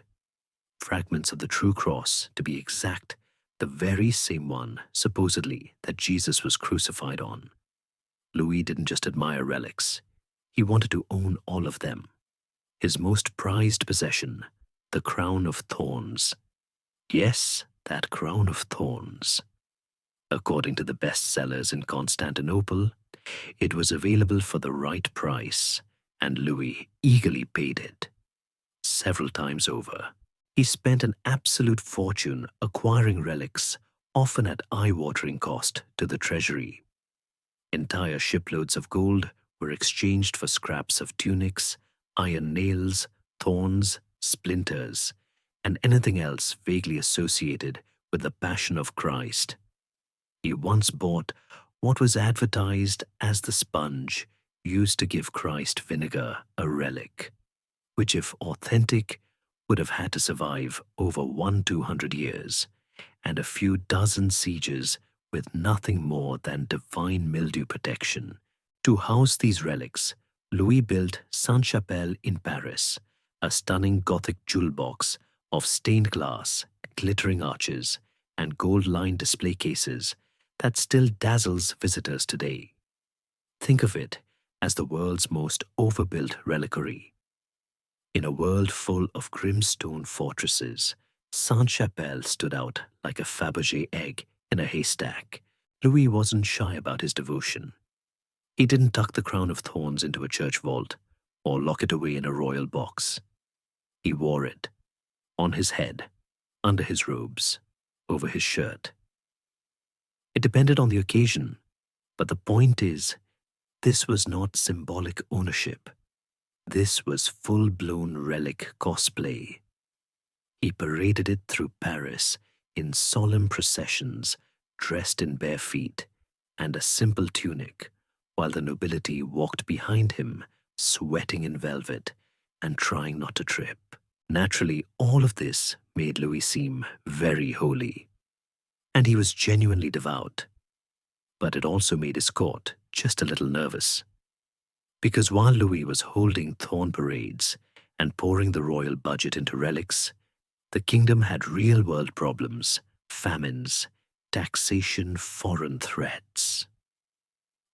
Fragments of the true cross, to be exact, the very same one, supposedly, that Jesus was crucified on. Louis didn't just admire relics. He wanted to own all of them. His most prized possession, the crown of thorns. Yes, that crown of thorns. According to the bestsellers in Constantinople, it was available for the right price, and Louis eagerly paid it. Several times over, he spent an absolute fortune acquiring relics, often at eye-watering cost to the treasury. Entire shiploads of gold were exchanged for scraps of tunics, iron nails, thorns, splinters, and anything else vaguely associated with the Passion of Christ. He once bought what was advertised as the sponge used to give Christ vinegar, a relic, which, if authentic, would have had to survive over 200 years and a few dozen sieges with nothing more than divine mildew protection. To house these relics, Louis built Sainte-Chapelle in Paris, a stunning Gothic jewel box of stained glass, glittering arches, and gold-lined display cases that still dazzles visitors today. Think of it as the world's most overbuilt reliquary. In a world full of grim stone fortresses, Sainte-Chapelle stood out like a Fabergé egg in a haystack. Louis wasn't shy about his devotion. He didn't tuck the crown of thorns into a church vault or lock it away in a royal box. He wore it on his head, under his robes, over his shirt. It depended on the occasion, but the point is, this was not symbolic ownership. This was full-blown relic cosplay. He paraded it through Paris in solemn processions, dressed in bare feet and a simple tunic, while the nobility walked behind him, sweating in velvet and trying not to trip. Naturally, all of this made Louis seem very holy, and he was genuinely devout. But it also made his court just a little nervous. Because while Louis was holding thorn parades and pouring the royal budget into relics, the kingdom had real-world problems, famines, taxation, foreign threats.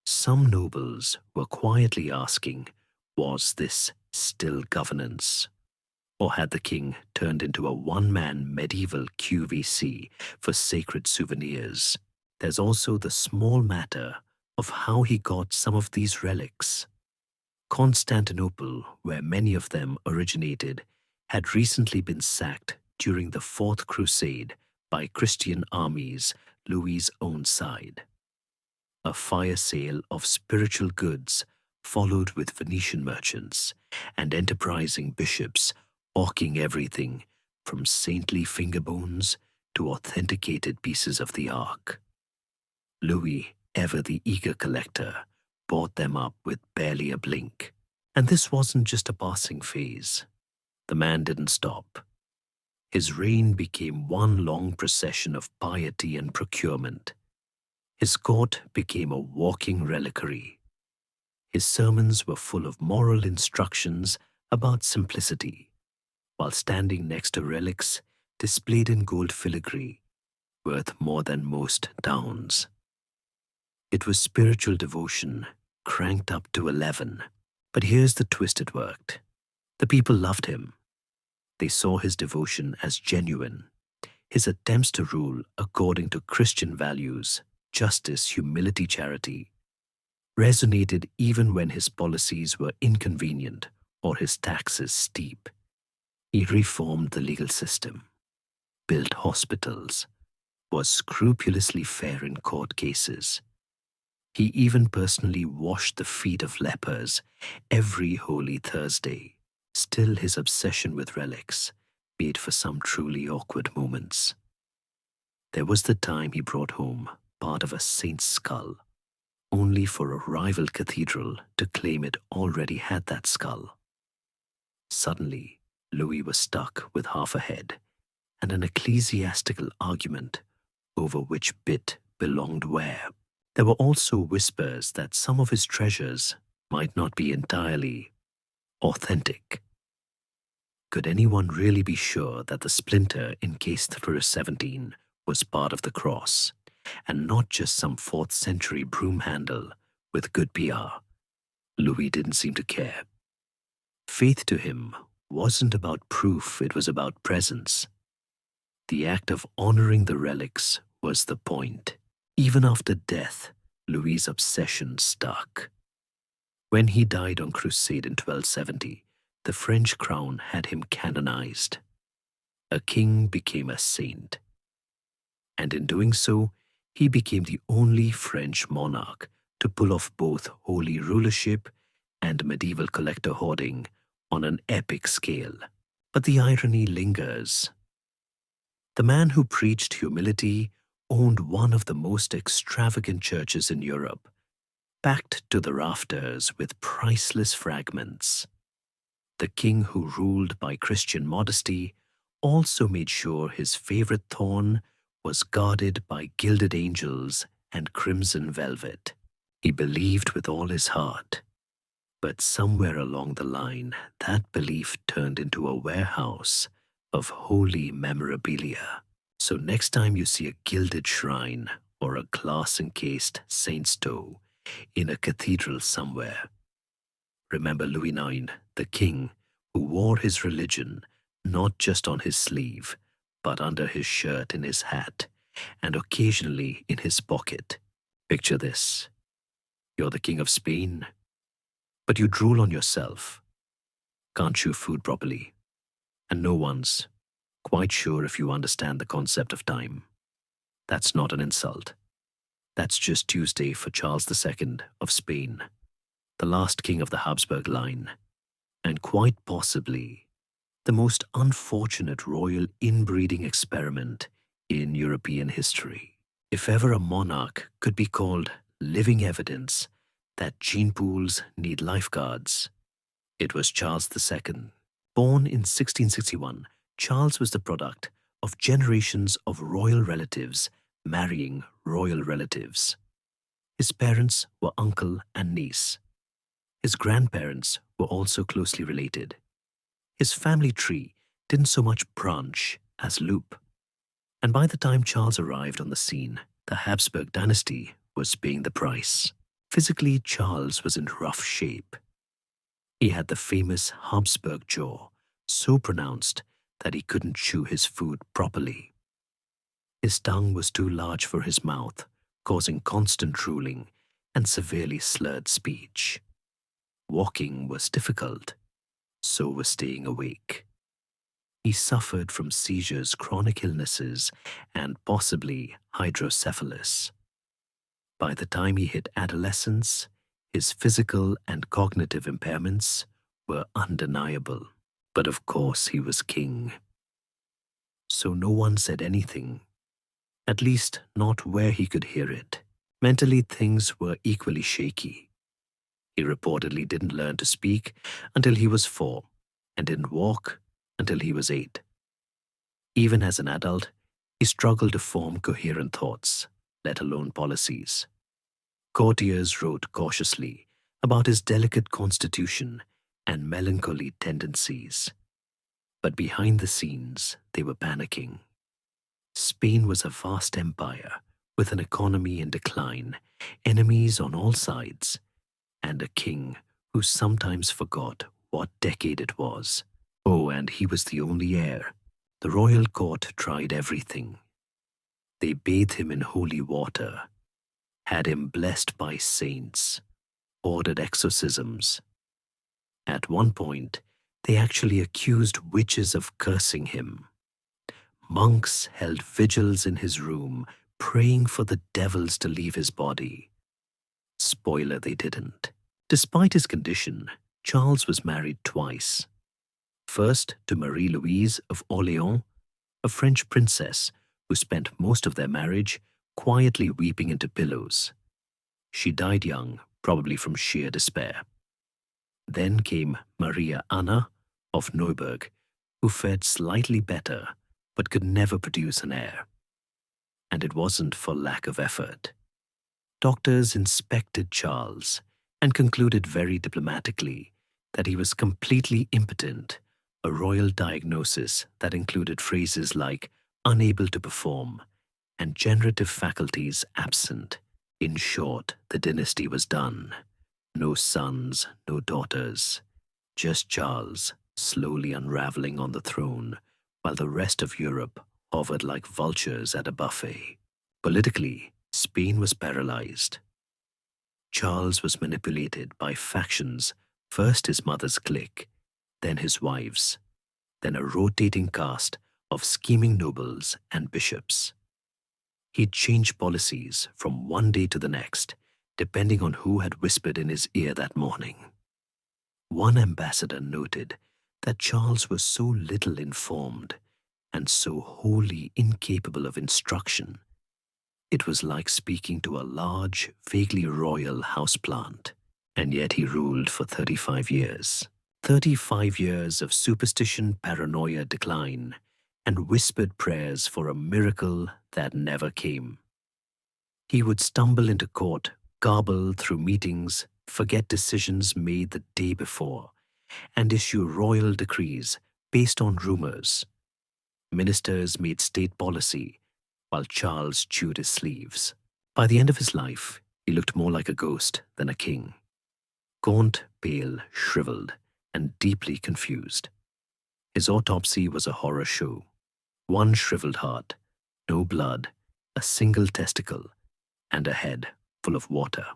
Some nobles were quietly asking, was this still governance? Or had the king turned into a one-man medieval QVC for sacred souvenirs? There's also the small matter of how he got some of these relics. Constantinople, where many of them originated, had recently been sacked during the Fourth Crusade by Christian armies, Louis's own side. A fire sale of spiritual goods followed with Venetian merchants and enterprising bishops hawking everything from saintly finger bones to authenticated pieces of the Ark. Louis, ever the eager collector, bought them up with barely a blink. And this wasn't just a passing phase. The man didn't stop. His reign became one long procession of piety and procurement. His court became a walking reliquary. His sermons were full of moral instructions about simplicity, while standing next to relics displayed in gold filigree, worth more than most towns. It was spiritual devotion cranked up to 11. But here's the twist: it worked. The people loved him. They saw his devotion as genuine. His attempts to rule according to Christian values, justice, humility, charity, resonated even when his policies were inconvenient or his taxes steep. He reformed the legal system, built hospitals, was scrupulously fair in court cases. He even personally washed the feet of lepers every Holy Thursday. Still, his obsession with relics made for some truly awkward moments. There was the time he brought home part of a saint's skull, only for a rival cathedral to claim it already had that skull. Suddenly, Louis was stuck with half a head and an ecclesiastical argument over which bit belonged where. There were also whispers that some of his treasures might not be entirely authentic. Could anyone really be sure that the splinter encased through 17 was part of the cross, and not just some 4th century broom handle with good PR? Louis didn't seem to care. Faith to him wasn't about proof, it was about presence. The act of honoring the relics was the point. Even after death, Louis' obsession stuck. When he died on crusade in 1270, the French crown had him canonized. A king became a saint. And in doing so, he became the only French monarch to pull off both holy rulership and medieval collector hoarding on an epic scale. But the irony lingers. The man who preached humility owned one of the most extravagant churches in Europe, packed to the rafters with priceless fragments. The king who ruled by Christian modesty also made sure his favorite thorn was guarded by gilded angels and crimson velvet. He believed with all his heart. But somewhere along the line, that belief turned into a warehouse of holy memorabilia. So next time you see a gilded shrine or a glass-encased saint's toe in a cathedral somewhere, remember Louis IX, the king, who wore his religion not just on his sleeve, but under his shirt, in his hat, and occasionally in his pocket. Picture this. You're the king of Spain, but you drool on yourself, can't chew food properly, and no one's quite sure if you understand the concept of time. That's not an insult. That's just Tuesday for Charles II of Spain, the last king of the Habsburg line. and quite possibly the most unfortunate royal inbreeding experiment in European history. If ever a monarch could be called living evidence that gene pools need lifeguards, it was Charles II. Born in 1661, Charles was the product of generations of royal relatives marrying royal relatives. His parents were uncle and niece. His grandparents were also closely related. His family tree didn't so much branch as loop. And by the time Charles arrived on the scene, the Habsburg dynasty was paying the price. Physically, Charles was in rough shape. He had the famous Habsburg jaw, so pronounced that he couldn't chew his food properly. His tongue was too large for his mouth, causing constant drooling and severely slurred speech. Walking was difficult, so was staying awake. He suffered from seizures, chronic illnesses, and possibly hydrocephalus. By the time he hit adolescence, his physical and cognitive impairments were undeniable. But of course he was king. So no one said anything, at least not where he could hear it. Mentally, things were equally shaky. He reportedly didn't learn to speak until he was 4 and didn't walk until he was 8. Even as an adult, he struggled to form coherent thoughts, let alone policies. Courtiers wrote cautiously about his delicate constitution and melancholy tendencies. But behind the scenes, they were panicking. Spain was a vast empire with an economy in decline, enemies on all sides, and a king who sometimes forgot what decade it was. Oh, and he was the only heir. The royal court tried everything. They bathed him in holy water, had him blessed by saints, ordered exorcisms. At one point, they actually accused witches of cursing him. Monks held vigils in his room, praying for the devils to leave his body. Spoiler, they didn't. Despite his condition, Charles was married twice. First to Marie-Louise of Orléans, a French princess who spent most of their marriage quietly weeping into pillows. She died young, probably from sheer despair. Then came Maria Anna of Neuburg, who fared slightly better but could never produce an heir. And it wasn't for lack of effort. Doctors inspected Charles and concluded very diplomatically that he was completely impotent, a royal diagnosis that included phrases like unable to perform and generative faculties absent. In short, the dynasty was done. No sons, no daughters, just Charles slowly unraveling on the throne while the rest of Europe hovered like vultures at a buffet. Politically, Spain was paralyzed. Charles was manipulated by factions, first his mother's clique, then his wife's, then a rotating cast of scheming nobles and bishops. He'd change policies from one day to the next, depending on who had whispered in his ear that morning. One ambassador noted that Charles was so little informed and so wholly incapable of instruction. It was like speaking to a large, vaguely royal houseplant, and yet he ruled for 35 years. 35 years of superstition, paranoia, decline, and whispered prayers for a miracle that never came. He would stumble into court, garble through meetings, forget decisions made the day before, and issue royal decrees based on rumors. Ministers made state policy, while Charles chewed his sleeves. By the end of his life, he looked more like a ghost than a king. Gaunt, pale, shriveled, and deeply confused. His autopsy was a horror show. One shriveled heart, no blood, a single testicle, and a head full of water.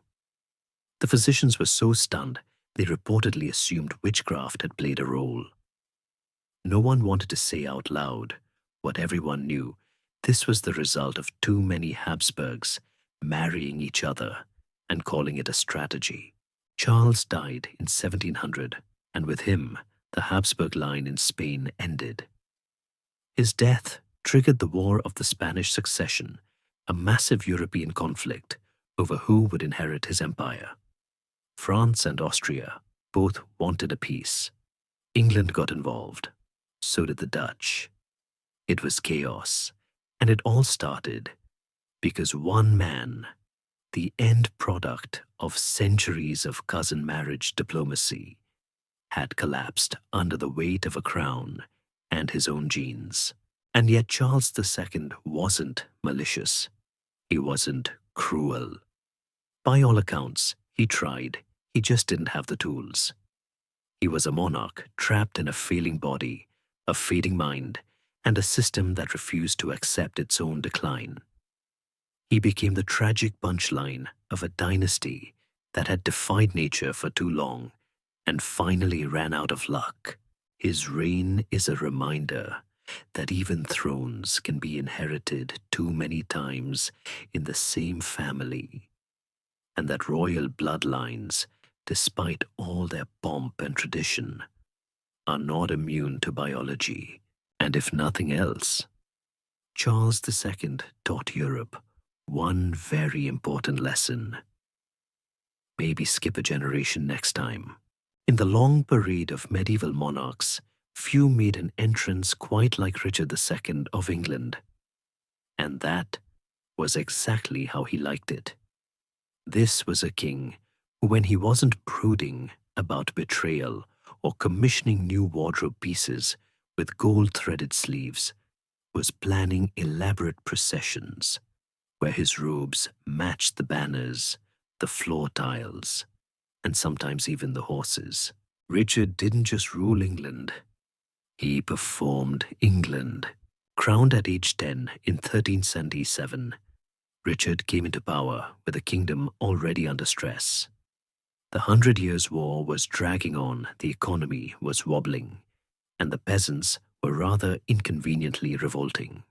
The physicians were so stunned, they reportedly assumed witchcraft had played a role. No one wanted to say out loud what everyone knew. This was the result of too many Habsburgs marrying each other and calling it a strategy. Charles died in 1700, and with him, the Habsburg line in Spain ended. His death triggered the War of the Spanish Succession, a massive European conflict over who would inherit his empire. France and Austria both wanted a peace. England got involved. So did the Dutch. It was chaos, and it all started because one man, the end product of centuries of cousin marriage diplomacy, had collapsed under the weight of a crown and his own genes. And yet Charles II wasn't malicious. He wasn't cruel. By all accounts, he tried. He just didn't have the tools. He was a monarch trapped in a failing body, a fading mind, and a system that refused to accept its own decline. He became the tragic punchline of a dynasty that had defied nature for too long and finally ran out of luck. His reign is a reminder that even thrones can be inherited too many times in the same family, and that royal bloodlines, despite all their pomp and tradition, are not immune to biology. And if nothing else, Charles II taught Europe one very important lesson. Maybe skip a generation next time. In the long parade of medieval monarchs, few made an entrance quite like Richard II of England. And that was exactly how he liked it. This was a king who, when he wasn't brooding about betrayal or commissioning new wardrobe pieces with gold-threaded sleeves, was planning elaborate processions where his robes matched the banners, the floor tiles, and sometimes even the horses. Richard didn't just rule England. He performed England. Crowned at age 10 in 1377, Richard came into power with a kingdom already under stress. The 100 Years' War was dragging on, the economy was wobbling, and the peasants were rather inconveniently revolting.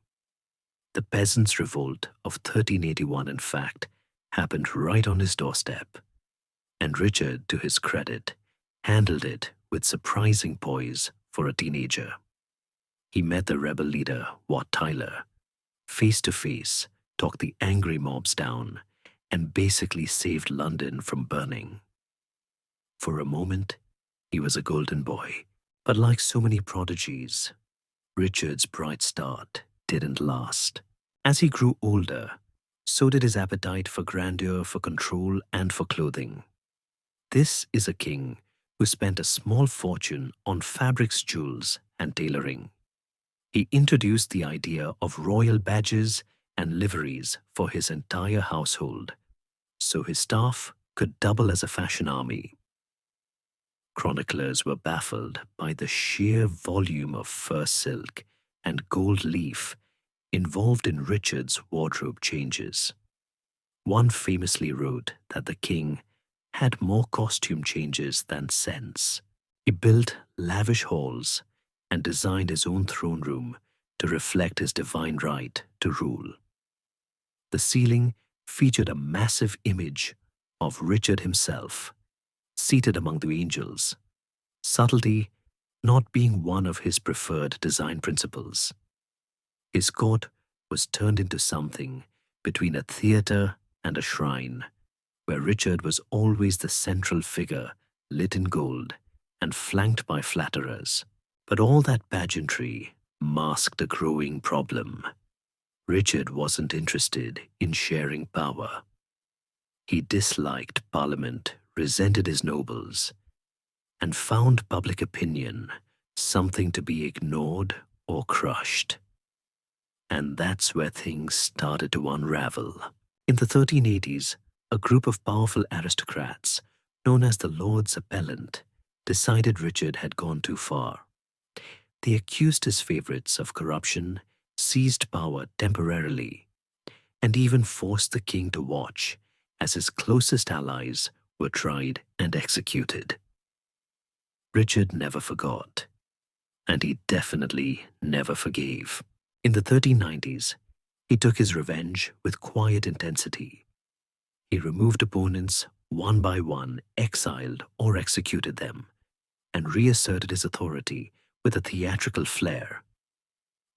The Peasants' Revolt of 1381, in fact, happened right on his doorstep, and Richard, to his credit, handled it with surprising poise for a teenager. He met the rebel leader, Wat Tyler, face to face, talked the angry mobs down, and basically saved London from burning. For a moment, he was a golden boy, but like so many prodigies, Richard's bright start didn't last. As he grew older, so did his appetite for grandeur, for control, and for clothing. This is a king who spent a small fortune on fabrics, jewels, and tailoring. He introduced the idea of royal badges and liveries for his entire household, so his staff could double as a fashion army. Chroniclers were baffled by the sheer volume of fur silk and gold leaf involved in Richard's wardrobe changes. One famously wrote that the king had more costume changes than sense. He built lavish halls and designed his own throne room to reflect his divine right to rule. The ceiling featured a massive image of Richard himself, seated among the angels, subtlety not being one of his preferred design principles. His court was turned into something between a theater and a shrine, where Richard was always the central figure, lit in gold and flanked by flatterers. But all that pageantry masked a growing problem. Richard wasn't interested in sharing power. He disliked Parliament, resented his nobles, and found public opinion something to be ignored or crushed. And that's where things started to unravel. In the 1380s, a group of powerful aristocrats, known as the Lords Appellant, decided Richard had gone too far. They accused his favorites of corruption, seized power temporarily, and even forced the king to watch as his closest allies were tried and executed. Richard never forgot, and he definitely never forgave. In the 1390s, he took his revenge with quiet intensity. He removed opponents one by one, exiled or executed them, and reasserted his authority with a theatrical flair.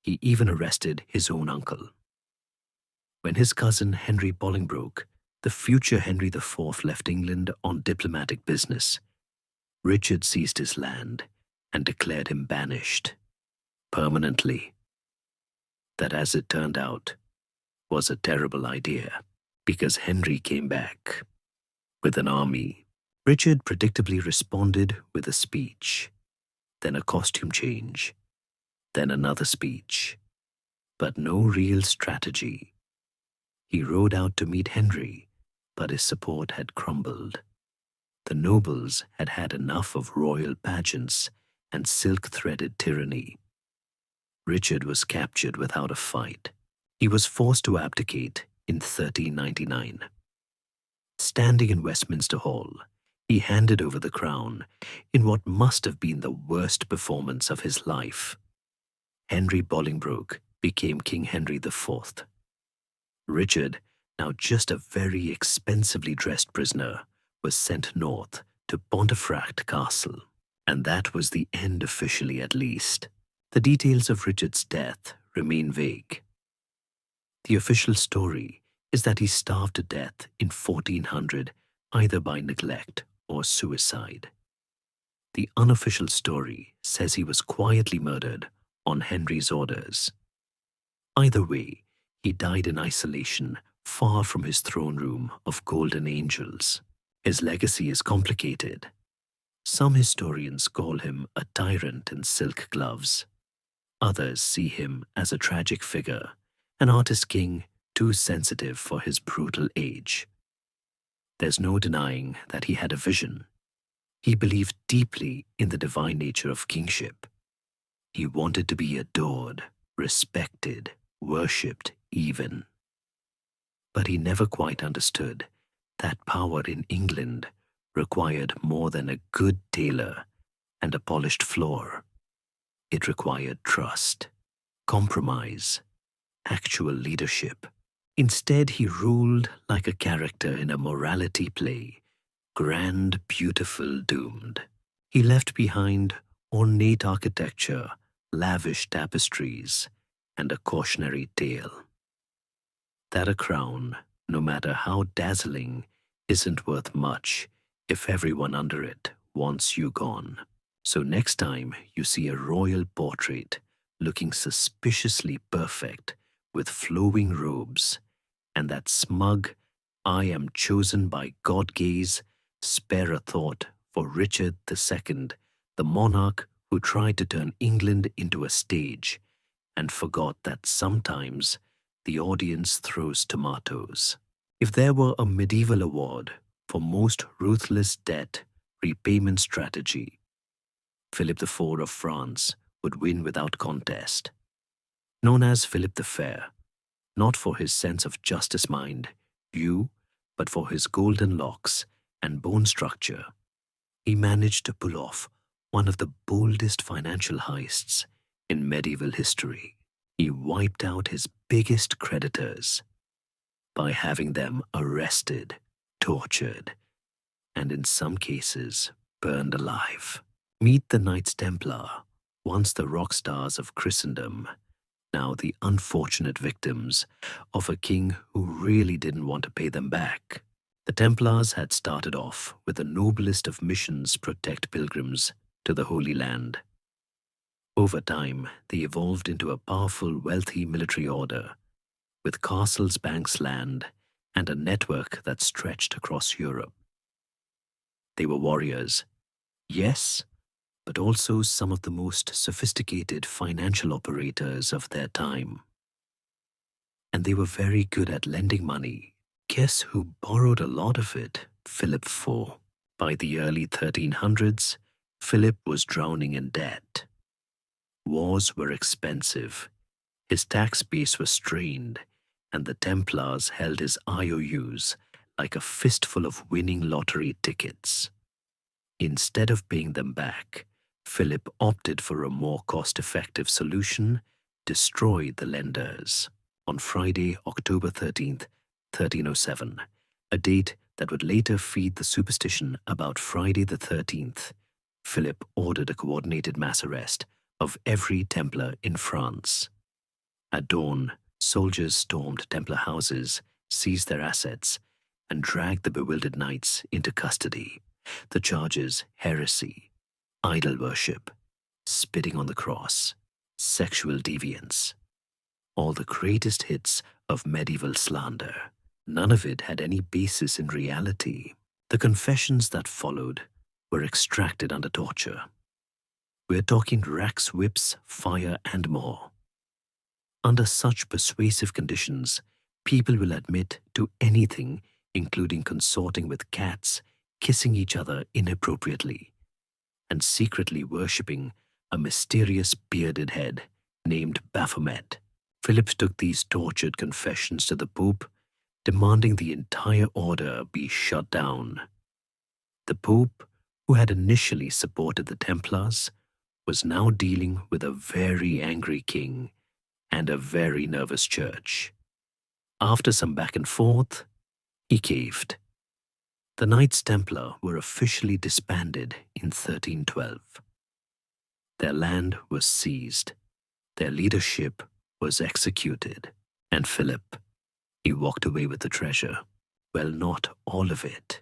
He even arrested his own uncle. When his cousin Henry Bolingbroke, the future Henry IV, left England on diplomatic business, Richard seized his land and declared him banished permanently. That, as it turned out, was a terrible idea, because Henry came back with an army. Richard predictably responded with a speech, then a costume change, then another speech, but no real strategy. He rode out to meet Henry, but his support had crumbled. The nobles had had enough of royal pageants and silk-threaded tyranny. Richard was captured without a fight. He was forced to abdicate in 1399. Standing in Westminster Hall, he handed over the crown in what must have been the worst performance of his life. Henry Bolingbroke became King Henry IV. Richard, now just a very expensively dressed prisoner, was sent north to Pontefract Castle, and that was the end officially, at least. The details of Richard's death remain vague. The official story is that he starved to death in 1400, either by neglect or suicide. The unofficial story says he was quietly murdered on Henry's orders. Either way, he died in isolation, far from his throne room of golden angels. His legacy is complicated. Some historians call him a tyrant in silk gloves. Others see him as a tragic figure, an artist king too sensitive for his brutal age. There's no denying that he had a vision. He believed deeply in the divine nature of kingship. He wanted to be adored, respected, worshipped even. But he never quite understood that power in England required more than a good tailor and a polished floor. It required trust, compromise, actual leadership. Instead, he ruled like a character in a morality play, grand, beautiful, doomed. He left behind ornate architecture, lavish tapestries, and a cautionary tale. That a crown, no matter how dazzling, isn't worth much if everyone under it wants you gone. So next time you see a royal portrait looking suspiciously perfect with flowing robes and that smug, "I am chosen by God" gaze, spare a thought for Richard II, the monarch who tried to turn England into a stage and forgot that sometimes the audience throws tomatoes. If there were a medieval award for most ruthless debt repayment strategy, Philip IV of France would win without contest. Known as Philip the Fair, not for his sense of justice mind, but for his golden locks and bone structure, he managed to pull off one of the boldest financial heists in medieval history. He wiped out his biggest creditors by having them arrested, tortured, and in some cases burned alive. Meet the Knights Templar, once the rock stars of Christendom, now the unfortunate victims of a king who really didn't want to pay them back. The Templars had started off with the noblest of missions: protect pilgrims to the Holy Land. Over time, they evolved into a powerful, wealthy military order, with castles, banks, land, and a network that stretched across Europe. They were warriors, yes, but also some of the most sophisticated financial operators of their time. And they were very good at lending money. Guess who borrowed a lot of it? Philip IV. By the early 1300s, Philip was drowning in debt. Wars were expensive, his tax base was strained, and the Templars held his IOUs like a fistful of winning lottery tickets. Instead of paying them back, Philip opted for a more cost-effective solution: destroyed the lenders. On Friday, October 13th, 1307, a date that would later feed the superstition about Friday the 13th, Philip ordered a coordinated mass arrest of every Templar in France. At dawn, soldiers stormed Templar houses, seized their assets, and dragged the bewildered knights into custody. The charges: heresy, idol worship, spitting on the cross, sexual deviance. All the greatest hits of medieval slander. None of it had any basis in reality. The confessions that followed were extracted under torture. We're talking racks, whips, fire, and more. Under such persuasive conditions, people will admit to anything, including consorting with cats, kissing each other inappropriately, and secretly worshipping a mysterious bearded head named Baphomet. Philip took these tortured confessions to the Pope, demanding the entire order be shut down. The Pope, who had initially supported the Templars, was now dealing with a very angry king and a very nervous church. After some back and forth, he caved. The Knights Templar were officially disbanded in 1312. Their land was seized, their leadership was executed, and Philip, he walked away with the treasure. Well, not all of it.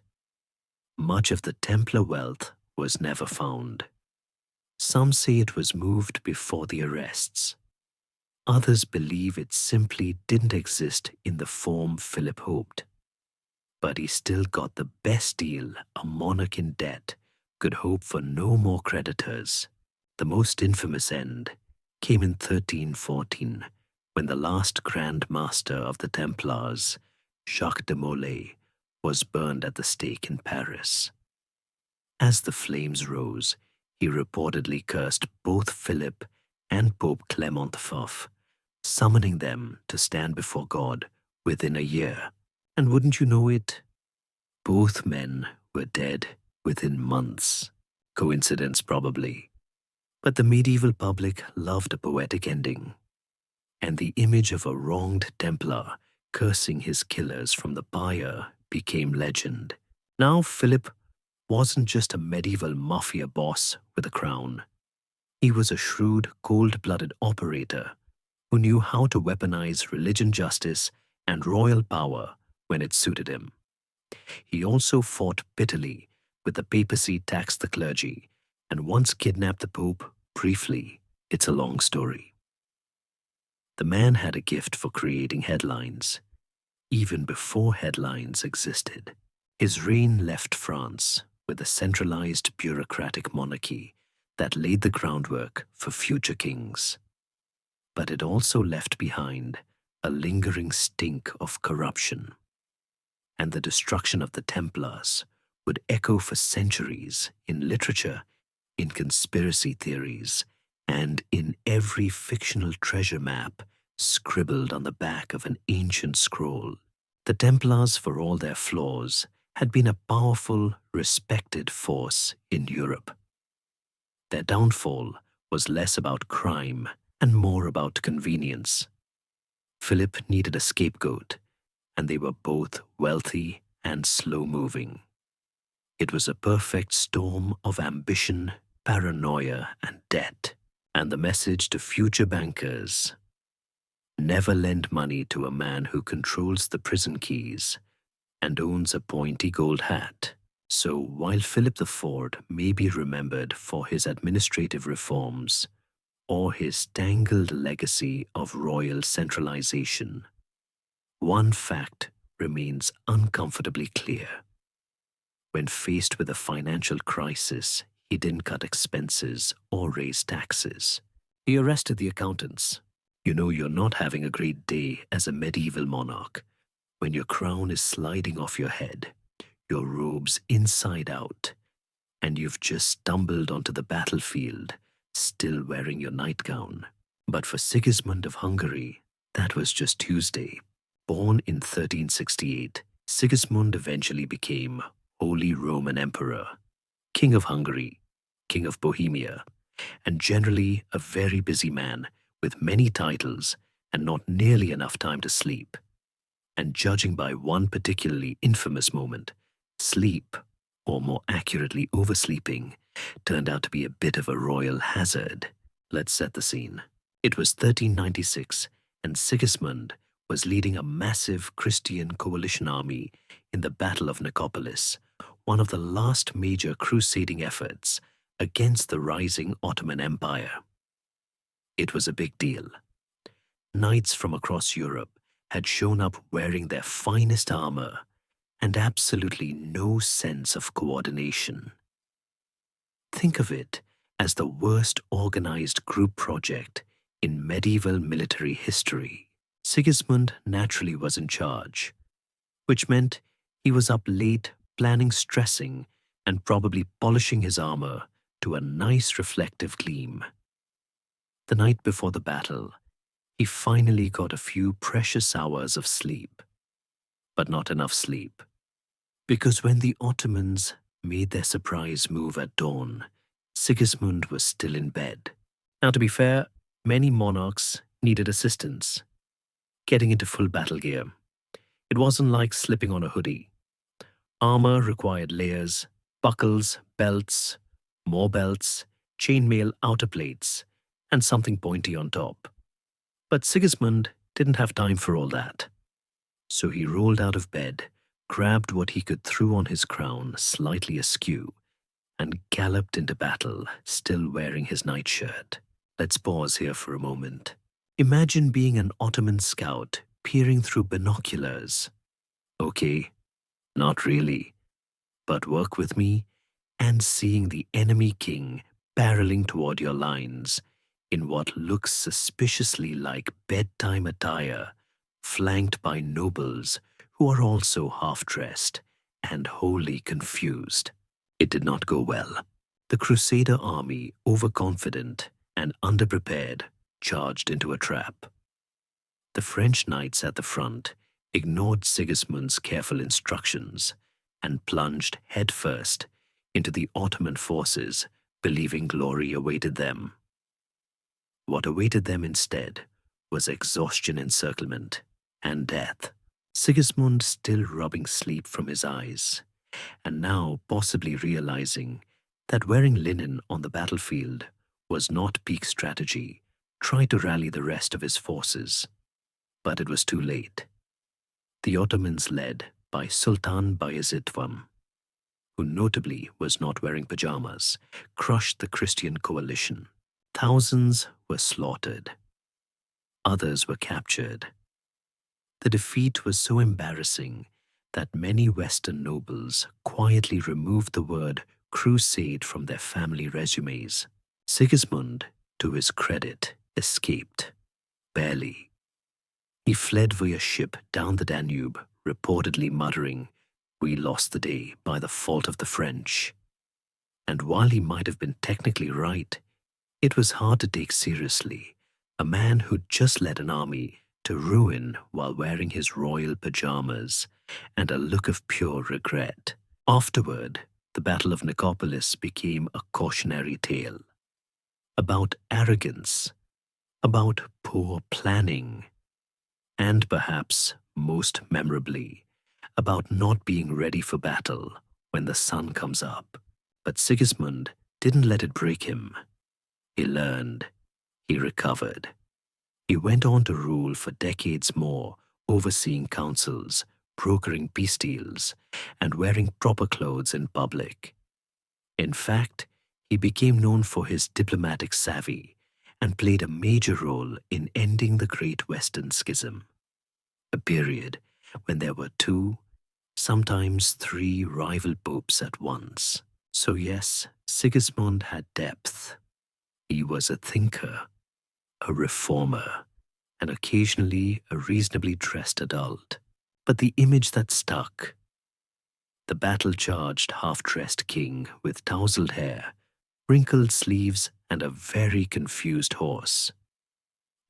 Much of the Templar wealth was never found. Some say it was moved before the arrests. Others believe it simply didn't exist in the form Philip hoped. But he still got the best deal a monarch in debt could hope for. No more creditors. The most infamous end came in 1314, when the last Grand Master of the Templars, Jacques de Molay, was burned at the stake in Paris. As the flames rose, he reportedly cursed both Philip and Pope Clement V, summoning them to stand before God within a year. And wouldn't you know it, both men were dead within months. Coincidence, probably. But the medieval public loved a poetic ending, and the image of a wronged Templar cursing his killers from the pyre became legend. Now Philip wasn't just a medieval mafia boss with a crown. He was a shrewd, cold-blooded operator who knew how to weaponize religion, justice, and royal power when it suited him. He also fought bitterly with the papacy, taxed the clergy, and once kidnapped the Pope briefly. It's a long story. The man had a gift for creating headlines, even before headlines existed. His reign left France with a centralized bureaucratic monarchy that laid the groundwork for future kings. But it also left behind a lingering stink of corruption. And the destruction of the Templars would echo for centuries in literature, in conspiracy theories, and in every fictional treasure map scribbled on the back of an ancient scroll. The Templars, for all their flaws, had been a powerful, respected force in Europe. Their downfall was less about crime and more about convenience. Philip needed a scapegoat, and they were both wealthy and slow-moving. It was a perfect storm of ambition, paranoia, and debt. And the message to future bankers: never lend money to a man who controls the prison keys and owns a pointy gold hat. So while Philip IV may be remembered for his administrative reforms or his tangled legacy of royal centralization, one fact remains uncomfortably clear. When faced with a financial crisis, he didn't cut expenses or raise taxes. He arrested the accountants. You know you're not having a great day as a medieval monarch when your crown is sliding off your head, your robes inside out, and you've just stumbled onto the battlefield, still wearing your nightgown. But for Sigismund of Hungary, that was just Tuesday. Born in 1368, Sigismund eventually became Holy Roman Emperor, King of Hungary, King of Bohemia, and generally a very busy man with many titles and not nearly enough time to sleep. And judging by one particularly infamous moment, sleep, or more accurately oversleeping, turned out to be a bit of a royal hazard. Let's set the scene. It was 1396, and Sigismund was leading a massive Christian coalition army in the Battle of Nicopolis, one of the last major crusading efforts against the rising Ottoman Empire. It was a big deal. Knights from across Europe had shown up wearing their finest armor and absolutely no sense of coordination. Think of it as the worst organized group project in medieval military history. Sigismund naturally was in charge, which meant he was up late planning stressing and probably polishing his armor to a nice reflective gleam. The night before the battle, he finally got a few precious hours of sleep. But not enough sleep. Because when the Ottomans made their surprise move at dawn, Sigismund was still in bed. Now, to be fair, many monarchs needed assistance getting into full battle gear. It wasn't like slipping on a hoodie. Armor required layers, buckles, belts, more belts, chainmail outer plates, and something pointy on top. But Sigismund didn't have time for all that. So he rolled out of bed, grabbed what he could throw on his crown slightly askew, and galloped into battle, still wearing his nightshirt. Let's pause here for a moment. Imagine being an Ottoman scout peering through binoculars. Okay, not really, but work with me, and seeing the enemy king barreling toward your lines in what looks suspiciously like bedtime attire, flanked by nobles who are also half-dressed and wholly confused. It did not go well. The Crusader army, overconfident and underprepared, charged into a trap. The French knights at the front ignored Sigismund's careful instructions and plunged headfirst into the Ottoman forces, believing glory awaited them. What awaited them instead was exhaustion, encirclement, and death. Sigismund still rubbing sleep from his eyes, and now possibly realizing that wearing linen on the battlefield was not peak strategy, tried to rally the rest of his forces. But it was too late. The Ottomans, led by Sultan Bayezid I, who notably was not wearing pajamas, crushed the Christian coalition. Thousands were slaughtered. Others were captured. The defeat was so embarrassing that many Western nobles quietly removed the word crusade from their family resumes. Sigismund, to his credit, escaped. Barely. He fled via ship down the Danube, reportedly muttering, "We lost the day by the fault of the French." And while he might have been technically right, it was hard to take seriously a man who'd just led an army to ruin while wearing his royal pajamas and a look of pure regret. Afterward, the Battle of Nicopolis became a cautionary tale about arrogance, about poor planning, and perhaps most memorably, about not being ready for battle when the sun comes up. But Sigismund didn't let it break him. He learned. He recovered. He went on to rule for decades more, overseeing councils, brokering peace deals, and wearing proper clothes in public. In fact, he became known for his diplomatic savvy and played a major role in ending the Great Western Schism, a period when there were two, sometimes three rival popes at once. So yes, Sigismund had depth. He was a thinker, a reformer, and occasionally a reasonably dressed adult. But the image that stuck, the battle-charged half-dressed king with tousled hair, wrinkled sleeves, and a very confused horse.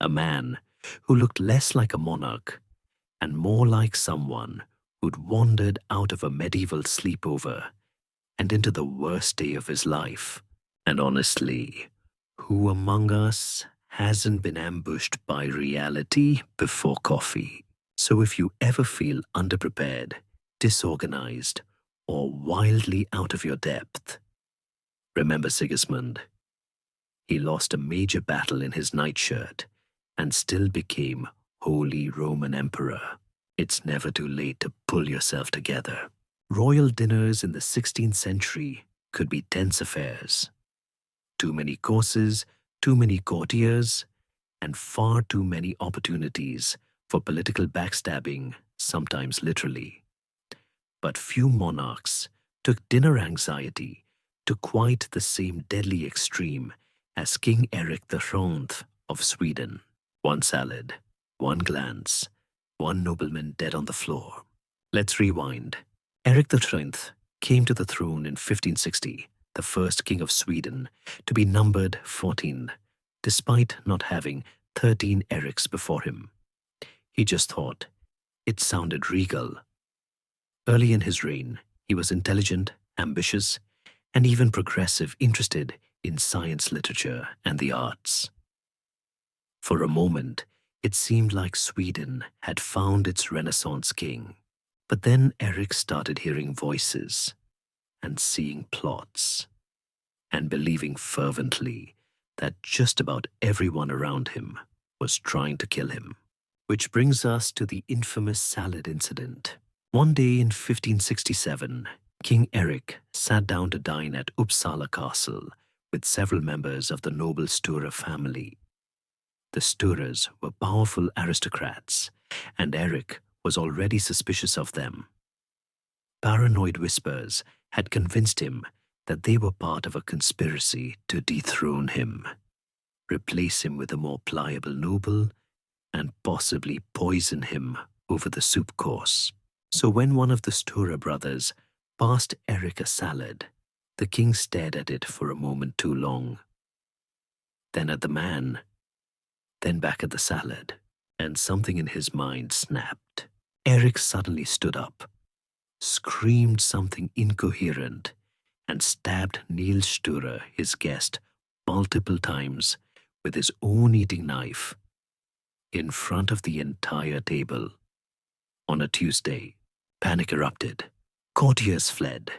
A man who looked less like a monarch and more like someone who'd wandered out of a medieval sleepover and into the worst day of his life. And honestly, who among us hasn't been ambushed by reality before coffee? So if you ever feel underprepared, disorganized, or wildly out of your depth, Remember Sigismund? He lost a major battle in his nightshirt and still became Holy Roman Emperor. It's never too late to pull yourself together. Royal dinners in the 16th century could be tense affairs. Too many courses, too many courtiers, and far too many opportunities for political backstabbing, sometimes literally. But few monarchs took dinner anxiety to quite the same deadly extreme as King Eric VII of Sweden. One salad, one glance, one nobleman dead on the floor. Let's rewind. Eric VII came to the throne in 1560, the first king of Sweden to be numbered 14, despite not having 13 Erics before him. He just thought it sounded regal. Early in his reign, he was intelligent, ambitious, and even progressive, interested in science, literature, and the arts. For a moment, it seemed like Sweden had found its Renaissance king. But then Eric started hearing voices and seeing plots and believing fervently that just about everyone around him was trying to kill him. Which brings us to the infamous salad incident. One day in 1567, King Eric sat down to dine at Uppsala Castle with several members of the noble Sture family. The Stures were powerful aristocrats, and Eric was already suspicious of them. Paranoid whispers had convinced him that they were part of a conspiracy to dethrone him, replace him with a more pliable noble, and possibly poison him over the soup course. So when one of the Sture brothers passed Eric a salad, the king stared at it for a moment too long, then at the man, then back at the salad, and something in his mind snapped. Eric suddenly stood up, screamed something incoherent, and stabbed Niels Sture, his guest, multiple times with his own eating knife in front of the entire table. On a Tuesday, panic erupted. Courtiers fled.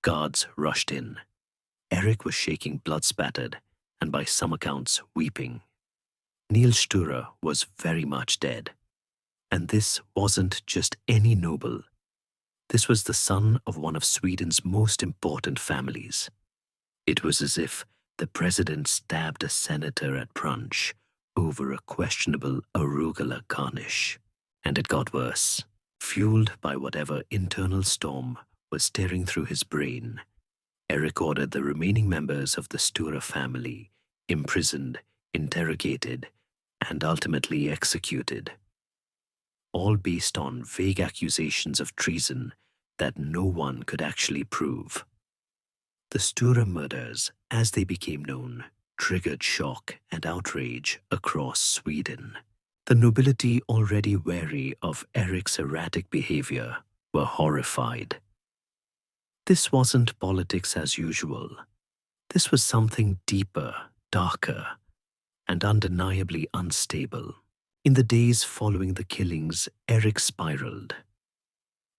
Guards rushed in. Eric was shaking, blood-spattered, and by some accounts weeping. Niels Sture was very much dead. And this wasn't just any noble. This was the son of one of Sweden's most important families. It was as if the president stabbed a senator at brunch over a questionable arugula garnish. And it got worse. Fueled by whatever internal storm was staring through his brain, Eric ordered the remaining members of the Sture family imprisoned, interrogated, and ultimately executed, all based on vague accusations of treason that no one could actually prove. The Sture murders, as they became known, triggered shock and outrage across Sweden. The nobility, already wary of Eric's erratic behavior, were horrified. This wasn't politics as usual. This was something deeper, darker, and undeniably unstable. In the days following the killings, Eric spiraled.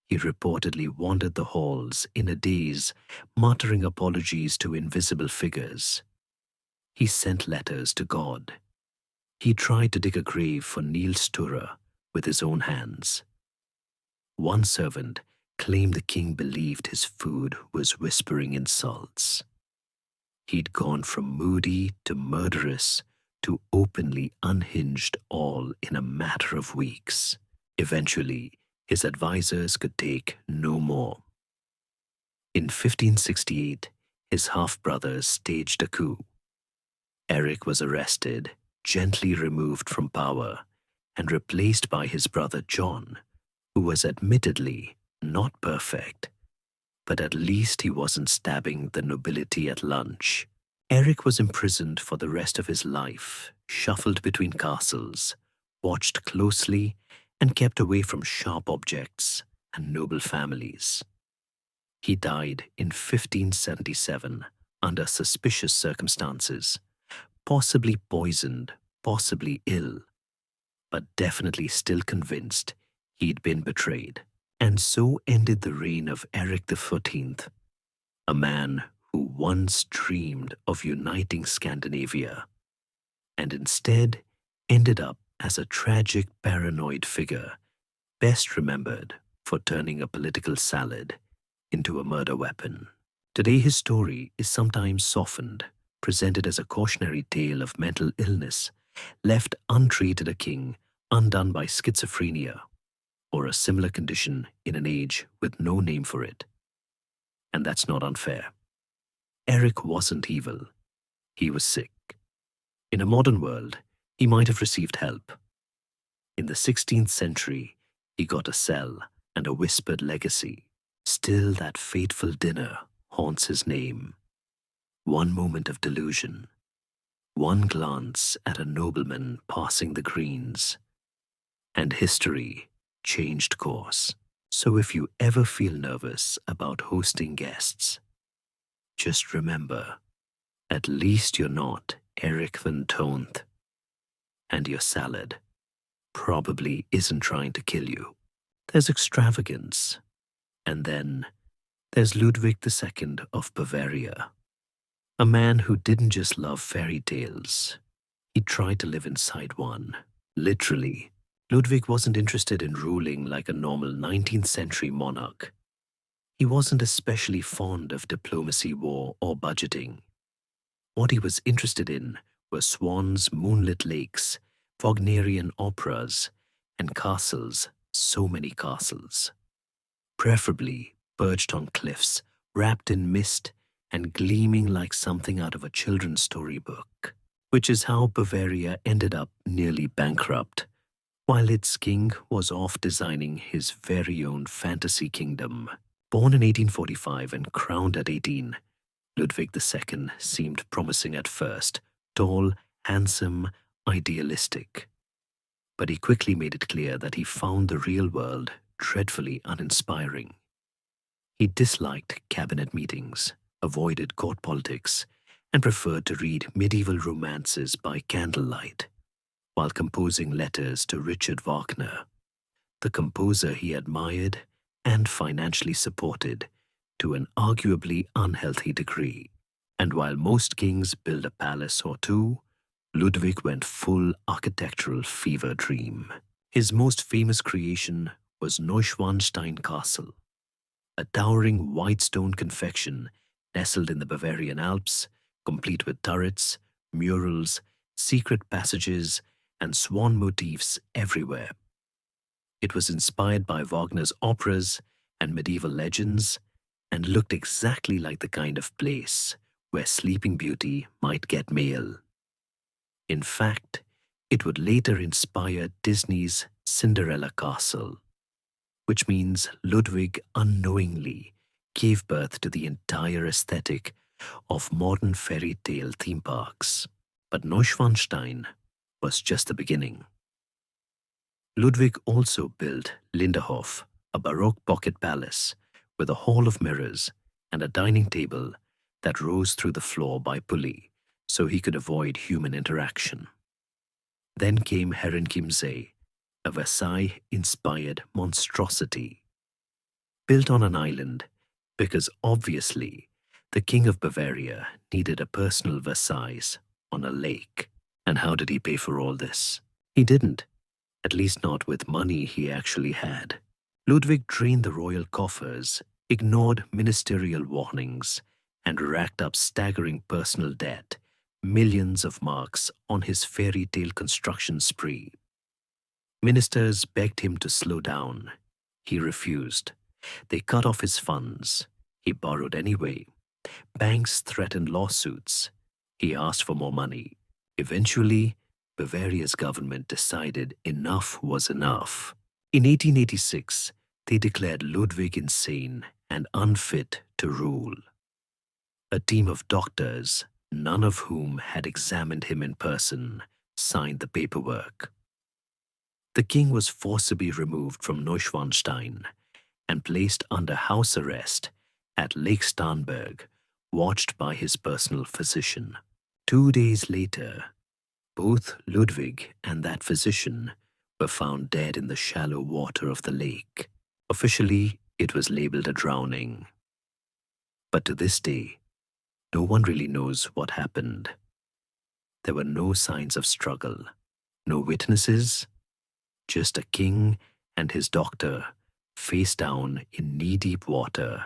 He reportedly wandered the halls in a daze, muttering apologies to invisible figures. He sent letters to God. He tried to dig a grave for Niels Sture with his own hands. One servant claimed the king believed his food was whispering insults. He'd gone from moody to murderous to openly unhinged, all in a matter of weeks. Eventually, his advisors could take no more. In 1568, his half-brothers staged a coup. Eric was arrested, gently removed from power, and replaced by his brother John, who was admittedly not perfect, but at least he wasn't stabbing the nobility at lunch. Eric was imprisoned for the rest of his life, shuffled between castles, watched closely, and kept away from sharp objects and noble families. He died in 1577 under suspicious circumstances, possibly poisoned, possibly ill, but definitely still convinced he'd been betrayed. And so ended the reign of Eric XIV, a man who once dreamed of uniting Scandinavia, and instead ended up as a tragic paranoid figure, best remembered for turning a political salad into a murder weapon. Today, his story is sometimes softened, presented as a cautionary tale of mental illness, left untreated a king undone by schizophrenia or a similar condition in an age with no name for it. And that's not unfair. Eric wasn't evil. He was sick. In a modern world, he might have received help. In the 16th century, he got a cell and a whispered legacy. Still, that fateful dinner haunts his name. One moment of delusion, one glance at a nobleman passing the greens, and history changed course. So if you ever feel nervous about hosting guests, just remember, at least you're not Eric van Toonth, and your salad probably isn't trying to kill you. There's extravagance, and then there's Ludwig II of Bavaria, a man who didn't just love fairy tales. He tried to live inside one. Literally, Ludwig wasn't interested in ruling like a normal 19th century monarch. He wasn't especially fond of diplomacy, war, or budgeting. What he was interested in were swans, moonlit lakes, Wagnerian operas, and castles, so many castles. Preferably perched on cliffs, wrapped in mist, and gleaming like something out of a children's storybook, which is how Bavaria ended up nearly bankrupt, while its king was off designing his very own fantasy kingdom. Born in 1845 and crowned at 18, Ludwig II seemed promising at first, tall, handsome, idealistic. But he quickly made it clear that he found the real world dreadfully uninspiring. He disliked cabinet meetings, avoided court politics, and preferred to read medieval romances by candlelight, while composing letters to Richard Wagner, the composer he admired and financially supported to an arguably unhealthy degree. And while most kings build a palace or two, Ludwig went full architectural fever dream. His most famous creation was Neuschwanstein Castle, a towering white stone confection nestled in the Bavarian Alps, complete with turrets, murals, secret passages, and swan motifs everywhere. It was inspired by Wagner's operas and medieval legends, and looked exactly like the kind of place where Sleeping Beauty might get mail. In fact, it would later inspire Disney's Cinderella Castle, which means Ludwig unknowingly gave birth to the entire aesthetic of modern fairy tale theme parks. But Neuschwanstein was just the beginning. Ludwig also built Linderhof, a Baroque pocket palace with a hall of mirrors and a dining table that rose through the floor by pulley so he could avoid human interaction. Then came Herrenchiemsee, a Versailles-inspired monstrosity, built on an island because obviously the King of Bavaria needed a personal Versailles on a lake. And how did he pay for all this? He didn't, at least not with money he actually had. Ludwig drained the royal coffers, ignored ministerial warnings, and racked up staggering personal debt, millions of marks on his fairy tale construction spree. Ministers begged him to slow down. He refused. They cut off his funds. He borrowed anyway. Banks threatened lawsuits. He asked for more money. Eventually, Bavaria's government decided enough was enough. In 1886, they declared Ludwig insane and unfit to rule. A team of doctors, none of whom had examined him in person, signed the paperwork. The king was forcibly removed from Neuschwanstein and placed under house arrest at Lake Starnberg, watched by his personal physician. 2 days later, both Ludwig and that physician were found dead in the shallow water of the lake. Officially, it was labeled a drowning. But to this day, No one really knows what happened. There were no signs of struggle, no witnesses, just a king and his doctor face down in knee-deep water,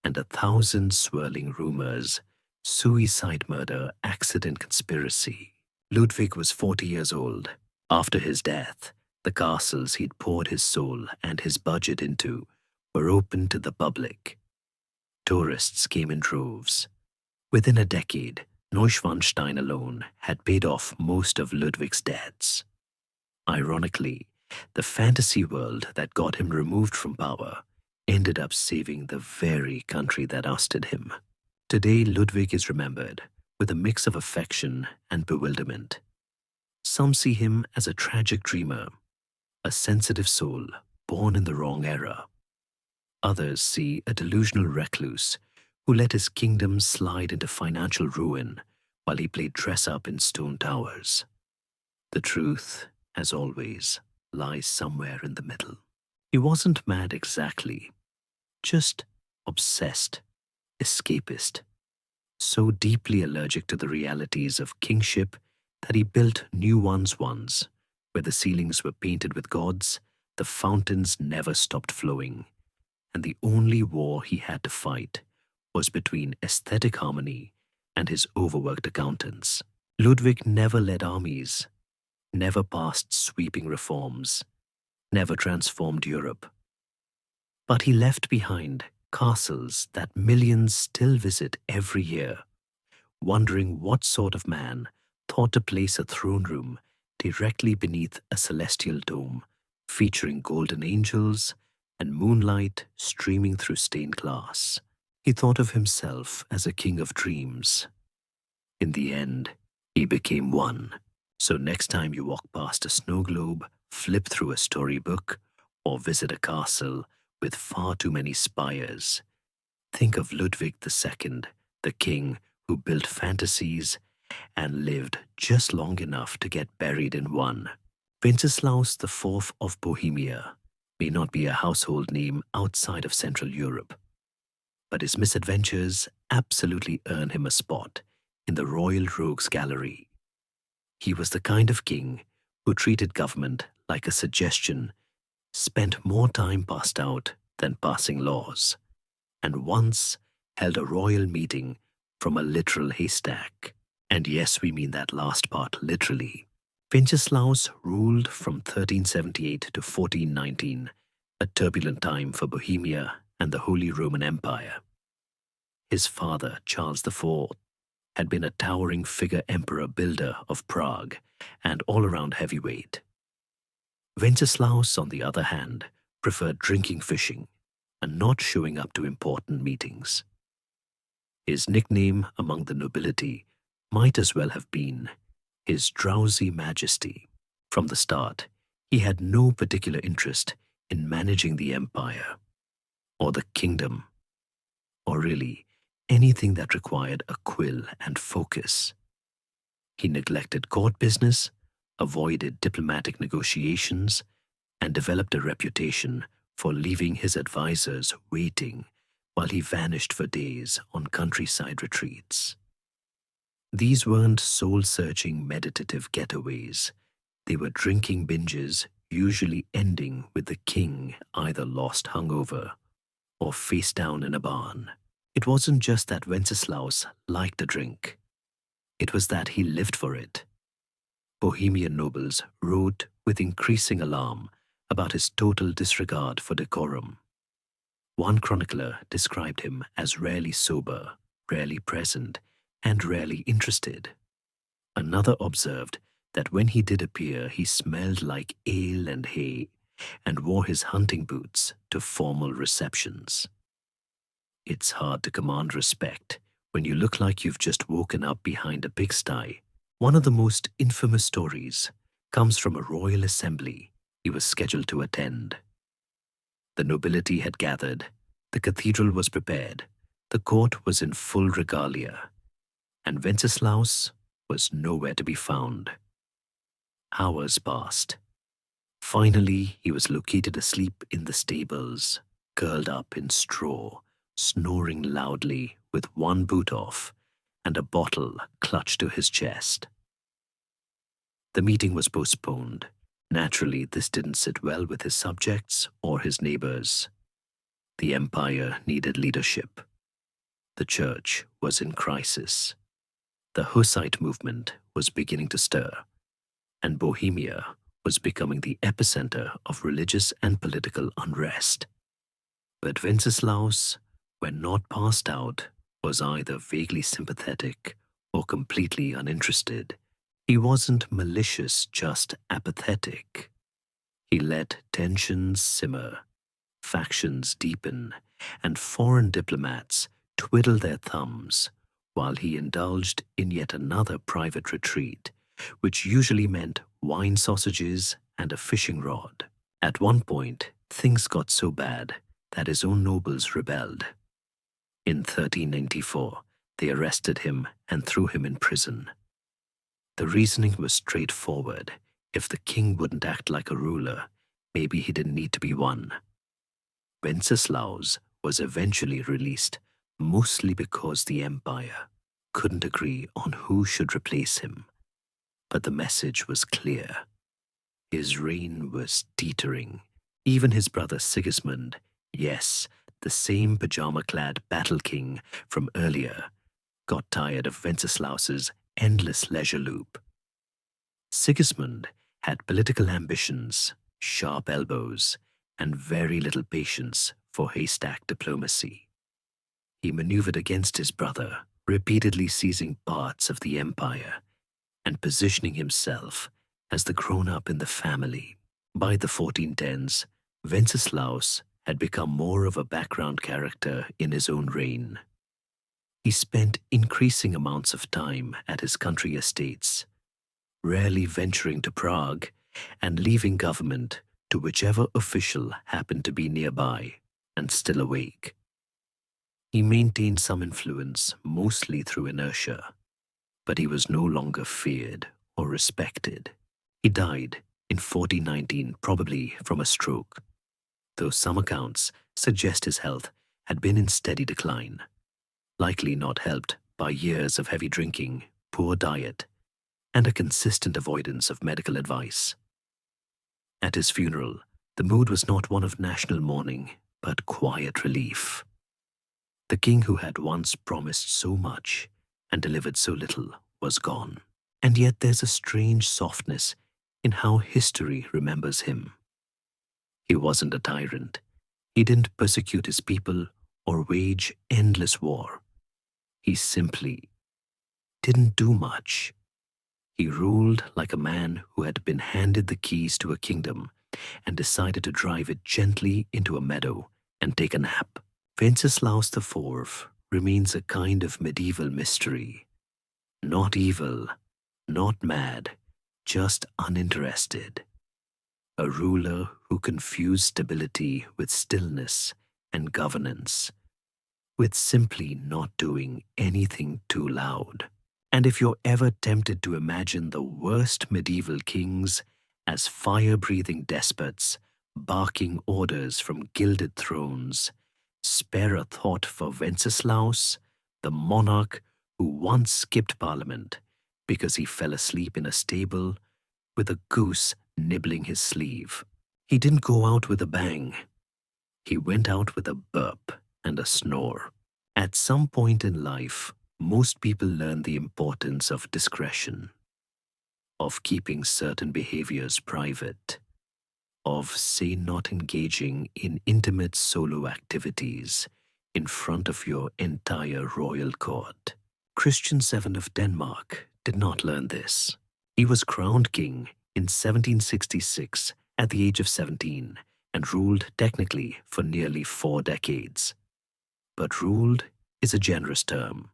and 1,000 swirling rumors, suicide, murder, accident, conspiracy. Ludwig was 40 years old. After his death, the castles he'd poured his soul and his budget into were open to the public. Tourists came in droves. Within a decade, Neuschwanstein alone had paid off most of Ludwig's debts. Ironically, the fantasy world that got him removed from power ended up saving the very country that ousted him. Today, Ludwig is remembered with a mix of affection and bewilderment. Some see him as a tragic dreamer, a sensitive soul born in the wrong era. Others see a delusional recluse who let his kingdom slide into financial ruin while he played dress-up in stone towers. The truth, as always, lies somewhere in the middle. He wasn't mad exactly, just obsessed, escapist, so deeply allergic to the realities of kingship that he built new ones once, where the ceilings were painted with gods, the fountains never stopped flowing, and the only war he had to fight was between aesthetic harmony and his overworked accountants. Ludwig never led armies, never passed sweeping reforms, never transformed Europe. But he left behind castles that millions still visit every year, wondering what sort of man thought to place a throne room directly beneath a celestial dome, featuring golden angels and moonlight streaming through stained glass. He thought of himself as a king of dreams. In the end, he became one. So next time you walk past a snow globe, flip through a storybook, or visit a castle with far too many spires, think of Ludwig II, the king who built fantasies and lived just long enough to get buried in one. Wenceslaus IV of Bohemia may not be a household name outside of Central Europe, but his misadventures absolutely earn him a spot in the Royal Rogues Gallery. He was the kind of king who treated government like a suggestion, spent more time passed out than passing laws, and once held a royal meeting from a literal haystack. And yes, we mean that last part literally. Wenceslaus ruled from 1378 to 1419, a turbulent time for Bohemia and the Holy Roman Empire. His father, Charles IV, had been a towering figure emperor builder of Prague and all-around heavyweight. Wenceslaus, on the other hand, preferred drinking, fishing, and not showing up to important meetings. His nickname among the nobility might as well have been His Drowsy Majesty. From the start, he had no particular interest in managing the empire, or the kingdom, or really anything that required a quill and focus. He neglected court business, avoided diplomatic negotiations, and developed a reputation for leaving his advisors waiting while he vanished for days on countryside retreats. These weren't soul-searching meditative getaways. They were drinking binges, usually ending with the king either lost hungover or face down in a barn. It wasn't just that Wenceslaus liked a drink. It was that he lived for it. Bohemian nobles wrote with increasing alarm about his total disregard for decorum. One chronicler described him as rarely sober, rarely present, and rarely interested. Another observed that when he did appear, he smelled like ale and hay and wore his hunting boots to formal receptions. It's hard to command respect when you look like you've just woken up behind a pigsty. One of the most infamous stories comes from a royal assembly he was scheduled to attend. The nobility had gathered, the cathedral was prepared, the court was in full regalia, and Wenceslaus was nowhere to be found. Hours passed. Finally, he was located asleep in the stables, curled up in straw, snoring loudly with one boot off and a bottle clutched to his chest. The meeting was postponed. Naturally, this didn't sit well with his subjects or his neighbors. The empire needed leadership. The church was in crisis. The Hussite movement was beginning to stir, and Bohemia was becoming the epicenter of religious and political unrest. But Wenceslaus, when not passed out, was either vaguely sympathetic or completely uninterested. He wasn't malicious, just apathetic. He let tensions simmer, factions deepen, and foreign diplomats twiddle their thumbs while he indulged in yet another private retreat, which usually meant wine sausages and a fishing rod. At one point, things got so bad that his own nobles rebelled. In 1394, they arrested him and threw him in prison. The reasoning was straightforward. If the king wouldn't act like a ruler, maybe he didn't need to be one. Wenceslaus was eventually released, mostly because the empire couldn't agree on who should replace him. But the message was clear. His reign was teetering. Even his brother Sigismund, yes, the same pajama-clad battle king from earlier, got tired of Wenceslaus's endless leisure loop. Sigismund had political ambitions, sharp elbows, and very little patience for haystack diplomacy. He maneuvered against his brother, repeatedly seizing parts of the empire and positioning himself as the grown-up in the family. By the 1410s, Wenceslaus had become more of a background character in his own reign. He spent increasing amounts of time at his country estates, rarely venturing to Prague and leaving government to whichever official happened to be nearby and still awake. He maintained some influence, mostly through inertia, but he was no longer feared or respected. He died in 1419, probably from a stroke, though some accounts suggest his health had been in steady decline, likely not helped by years of heavy drinking, poor diet, and a consistent avoidance of medical advice. At his funeral, the mood was not one of national mourning, but quiet relief. The king who had once promised so much and delivered so little was gone. And yet there's a strange softness in how history remembers him. He wasn't a tyrant. He didn't persecute his people or wage endless war. He simply didn't do much. He ruled like a man who had been handed the keys to a kingdom and decided to drive it gently into a meadow and take a nap. Wenceslaus IV remains a kind of medieval mystery. Not evil, not mad, just uninterested. A ruler who confused stability with stillness and governance, with simply not doing anything too loud. And if you're ever tempted to imagine the worst medieval kings as fire-breathing despots barking orders from gilded thrones, spare a thought for Wenceslaus, the monarch who once skipped parliament because he fell asleep in a stable with a goose nibbling his sleeve. He didn't go out with a bang. He went out with a burp and a snore. At some point in life, most people learn the importance of discretion, of keeping certain behaviors private, of, say, not engaging in intimate solo activities in front of your entire royal court. Christian VII of Denmark did not learn this. He was crowned king in 1766 at the age of 17 and ruled technically for nearly 4 decades. But ruled is a generous term.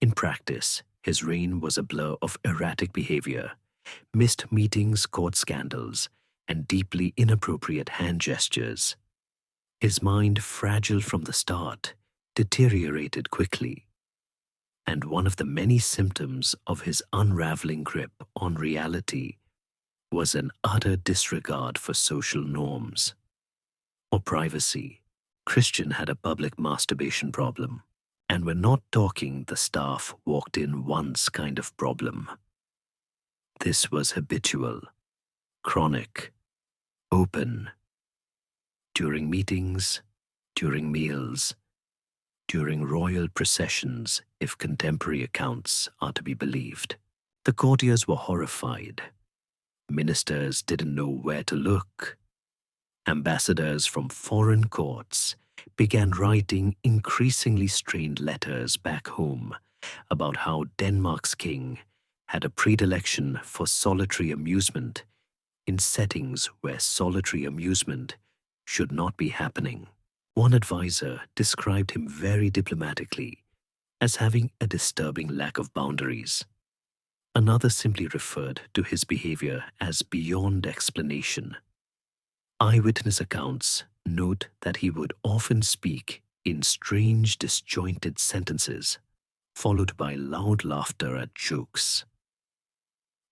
In practice, his reign was a blur of erratic behavior, missed meetings, court scandals, and deeply inappropriate hand gestures. His mind, fragile from the start, deteriorated quickly. And one of the many symptoms of his unraveling grip on reality was an utter disregard for social norms or privacy. Christian had a public masturbation problem. And we're not talking the staff walked in once kind of problem. This was habitual, chronic, open, during meetings, during meals, during royal processions, if contemporary accounts are to be believed. The courtiers were horrified. Ministers didn't know where to look. Ambassadors from foreign courts began writing increasingly strained letters back home about how Denmark's king had a predilection for solitary amusement in settings where solitary amusement should not be happening. One advisor described him very diplomatically as having a disturbing lack of boundaries. Another simply referred to his behavior as beyond explanation. Eyewitness accounts note that he would often speak in strange, disjointed sentences, followed by loud laughter at jokes.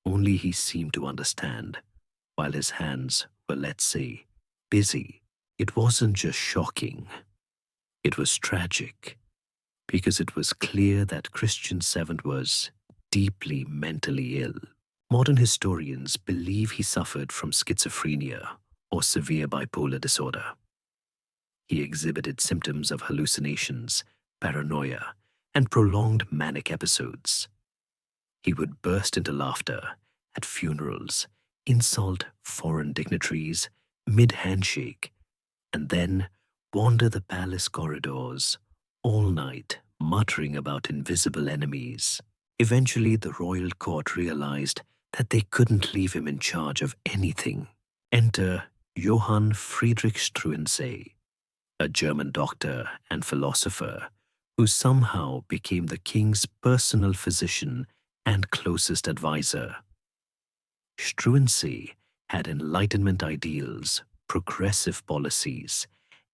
Only he seemed to understand, while his hands were, let's say, busy. It wasn't just shocking. It was tragic, because it was clear that Christian VII was deeply mentally ill. Modern historians believe he suffered from schizophrenia or severe bipolar disorder. He exhibited symptoms of hallucinations, paranoia, and prolonged manic episodes. He would burst into laughter at funerals, insult foreign dignitaries mid-handshake, and then wander the palace corridors all night, muttering about invisible enemies. Eventually, the royal court realized that they couldn't leave him in charge of anything. Enter Johann Friedrich Struensee, a German doctor and philosopher who somehow became the king's personal physician and closest advisor. Struensee had Enlightenment ideals, progressive policies,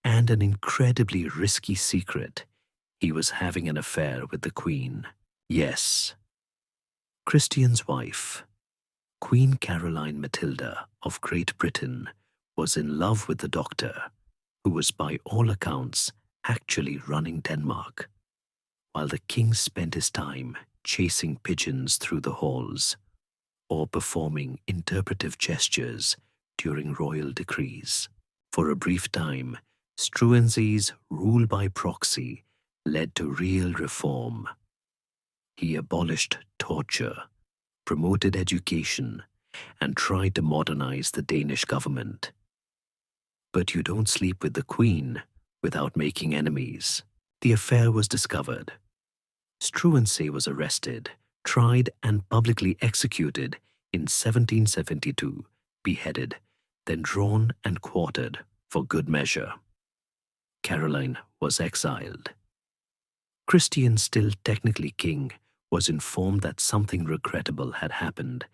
and an incredibly risky secret. He was having an affair with the Queen. Yes, Christian's wife, Queen Caroline Matilda of Great Britain, was in love with the doctor, who was by all accounts actually running Denmark, while the king spent his time chasing pigeons through the halls or performing interpretive gestures during royal decrees. For a brief time, Struensee's rule by proxy led to real reform. He abolished torture, promoted education, and tried to modernize the Danish government. But you don't sleep with the Queen without making enemies. The affair was discovered. Struensee was arrested, tried, and publicly executed in 1772, beheaded, then drawn and quartered for good measure. Caroline was exiled. Christian, still technically king, was informed that something regrettable had happened,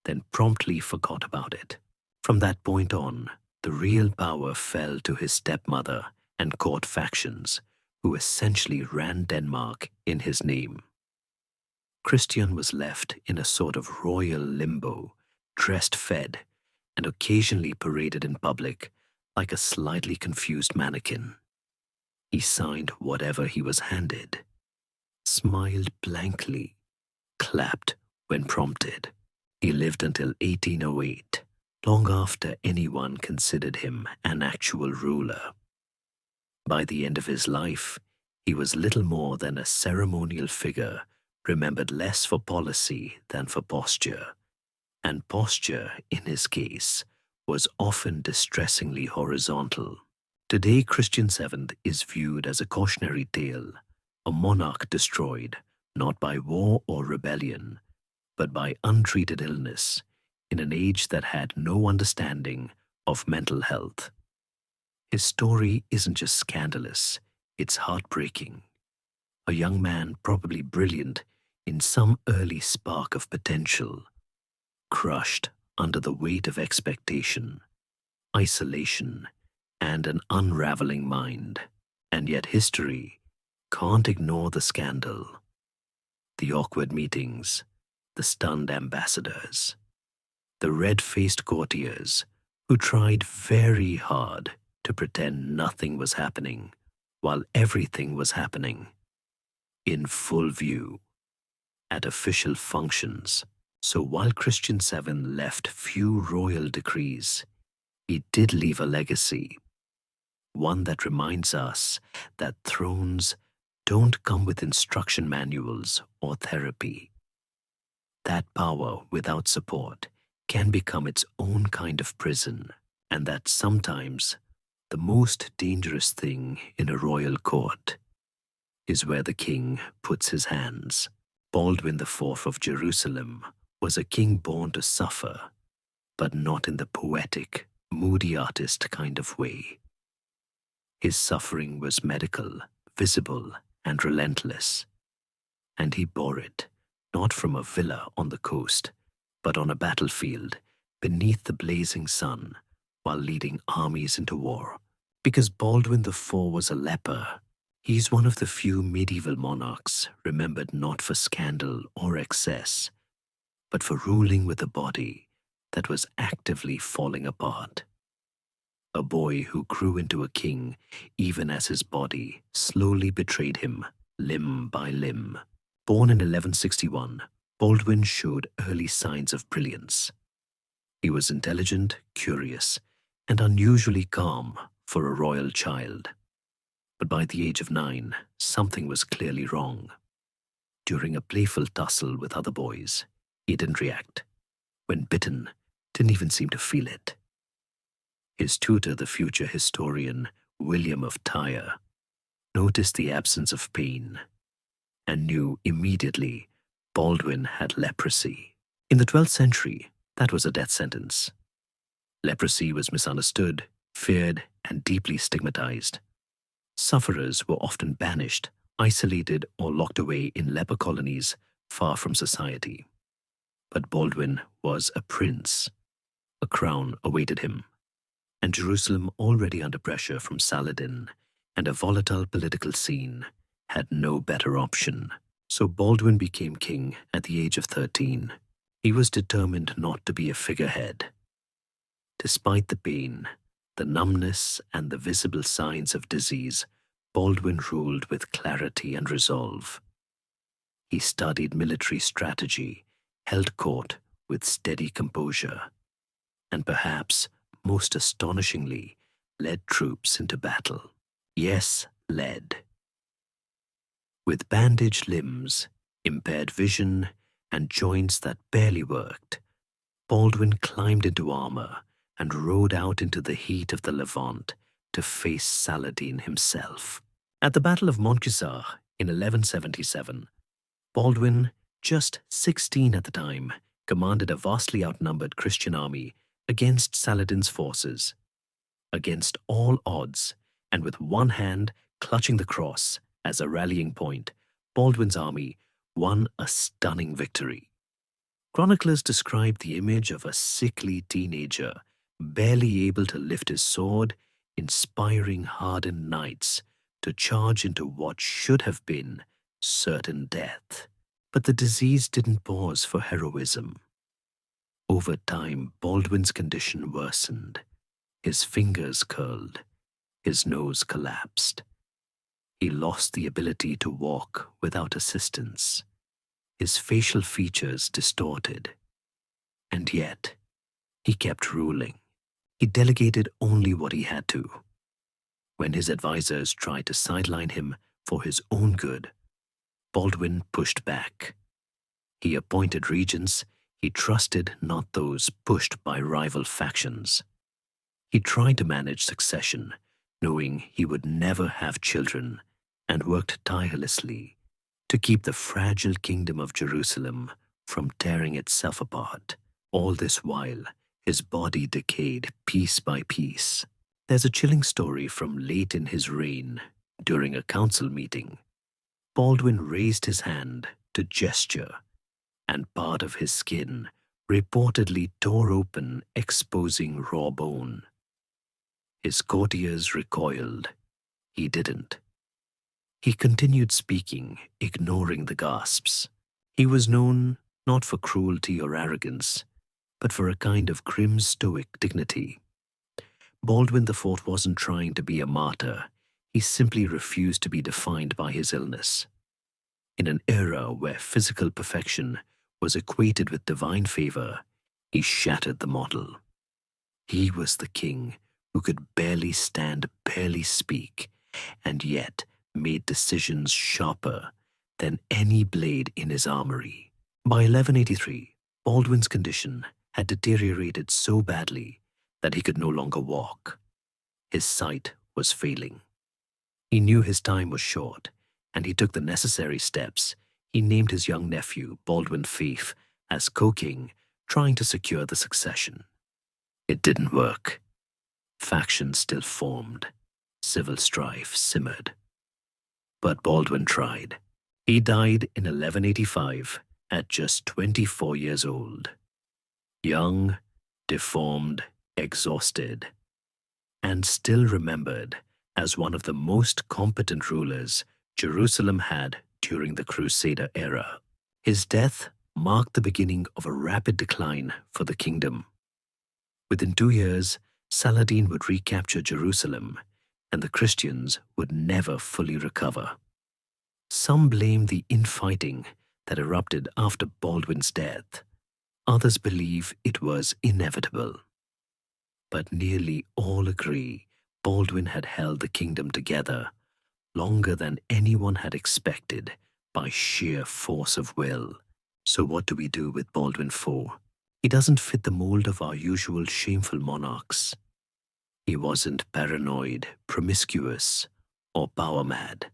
then promptly forgot about it. From that point on, the real power fell to his stepmother and court factions, who essentially ran Denmark in his name. Christian was left in a sort of royal limbo, dressed, fed, and occasionally paraded in public like a slightly confused mannequin. He signed whatever he was handed, smiled blankly, clapped when prompted. He lived until 1808, long after anyone considered him an actual ruler. By the end of his life, he was little more than a ceremonial figure, remembered less for policy than for posture. And posture, in his case, was often distressingly horizontal. Today, Christian VII is viewed as a cautionary tale, a monarch destroyed, not by war or rebellion, but by untreated illness, in an age that had no understanding of mental health. His story isn't just scandalous, it's heartbreaking. A young man, probably brilliant in some early spark of potential, crushed under the weight of expectation, isolation, and an unraveling mind. And yet history can't ignore the scandal, the awkward meetings, the stunned ambassadors, the red-faced courtiers who tried very hard to pretend nothing was happening while everything was happening. in full view at official functions. So while Christian VII left few royal decrees, he did leave a legacy, one that reminds us that thrones don't come with instruction manuals or therapy. That power without support can become its own kind of prison, and that sometimes the most dangerous thing in a royal court is where the king puts his hands. Baldwin IV of Jerusalem was a king born to suffer, but not in the poetic, moody artist kind of way. His suffering was medical, visible, and relentless, and he bore it, not from a villa on the coast, but on a battlefield beneath the blazing sun while leading armies into war. Because Baldwin IV was a leper, he's one of the few medieval monarchs remembered not for scandal or excess, but for ruling with a body that was actively falling apart. A boy who grew into a king even as his body slowly betrayed him, limb by limb. Born in 1161, Baldwin showed early signs of brilliance. He was intelligent, curious, and unusually calm for a royal child. But by the age of 9, something was clearly wrong. During a playful tussle with other boys, he didn't react. When bitten, didn't even seem to feel it. His tutor, the future historian William of Tyre, noticed the absence of pain and knew immediately Baldwin had leprosy. In the 12th century, that was a death sentence. Leprosy was misunderstood, feared, and deeply stigmatized. Sufferers were often banished, isolated, or locked away in leper colonies far from society. But Baldwin was a prince. A crown awaited him, and Jerusalem, already under pressure from Saladin and a volatile political scene, had no better option. So Baldwin became king at the age of 13. He was determined not to be a figurehead. Despite the pain, the numbness, and the visible signs of disease, Baldwin ruled with clarity and resolve. He studied military strategy, held court with steady composure, and perhaps most astonishingly, led troops into battle. Yes, led. With bandaged limbs, impaired vision, and joints that barely worked, Baldwin climbed into armor and rode out into the heat of the Levant to face Saladin himself. At the Battle of Montgisar in 1177, Baldwin, just 16 at the time, commanded a vastly outnumbered Christian army against Saladin's forces. Against all odds, and with one hand clutching the cross as a rallying point, Baldwin's army won a stunning victory. Chroniclers describe the image of a sickly teenager, barely able to lift his sword, inspiring hardened knights to charge into what should have been certain death. But the disease didn't pause for heroism. Over time, Baldwin's condition worsened. His fingers curled, his nose collapsed. He lost the ability to walk without assistance. His facial features distorted. And yet, he kept ruling. He delegated only what he had to. When his advisors tried to sideline him for his own good, Baldwin pushed back. He appointed regents he trusted, not those pushed by rival factions. He tried to manage succession, knowing he would never have children, and worked tirelessly to keep the fragile kingdom of Jerusalem from tearing itself apart. All this while, his body decayed piece by piece. There's a chilling story from late in his reign. During a council meeting, Baldwin raised his hand to gesture, and part of his skin reportedly tore open, exposing raw bone. His courtiers recoiled. He didn't. He continued speaking, ignoring the gasps. He was known not for cruelty or arrogance, but for a kind of grim stoic dignity. Baldwin IV wasn't trying to be a martyr. He simply refused to be defined by his illness. In an era where physical perfection was equated with divine favor, he shattered the model. He was the king who could barely stand, barely speak, and yet made decisions sharper than any blade in his armory. By 1183, Baldwin's condition had deteriorated so badly that he could no longer walk. His sight was failing. He knew his time was short, and he took the necessary steps. He named his young nephew, Baldwin V, as co-king, trying to secure the succession. It didn't work. Factions still formed. Civil strife simmered. But Baldwin tried. He died in 1185 at just 24 years old. Young, deformed, exhausted, and still remembered as one of the most competent rulers Jerusalem had during the Crusader era. His death marked the beginning of a rapid decline for the kingdom. Within 2 years, Saladin would recapture Jerusalem, and the Christians would never fully recover. Some blame the infighting that erupted after Baldwin's death. Others believe it was inevitable. But nearly all agree Baldwin had held the kingdom together longer than anyone had expected by sheer force of will. So what do we do with Baldwin IV? He doesn't fit the mold of our usual shameful monarchs. He wasn't paranoid, promiscuous, or power-mad.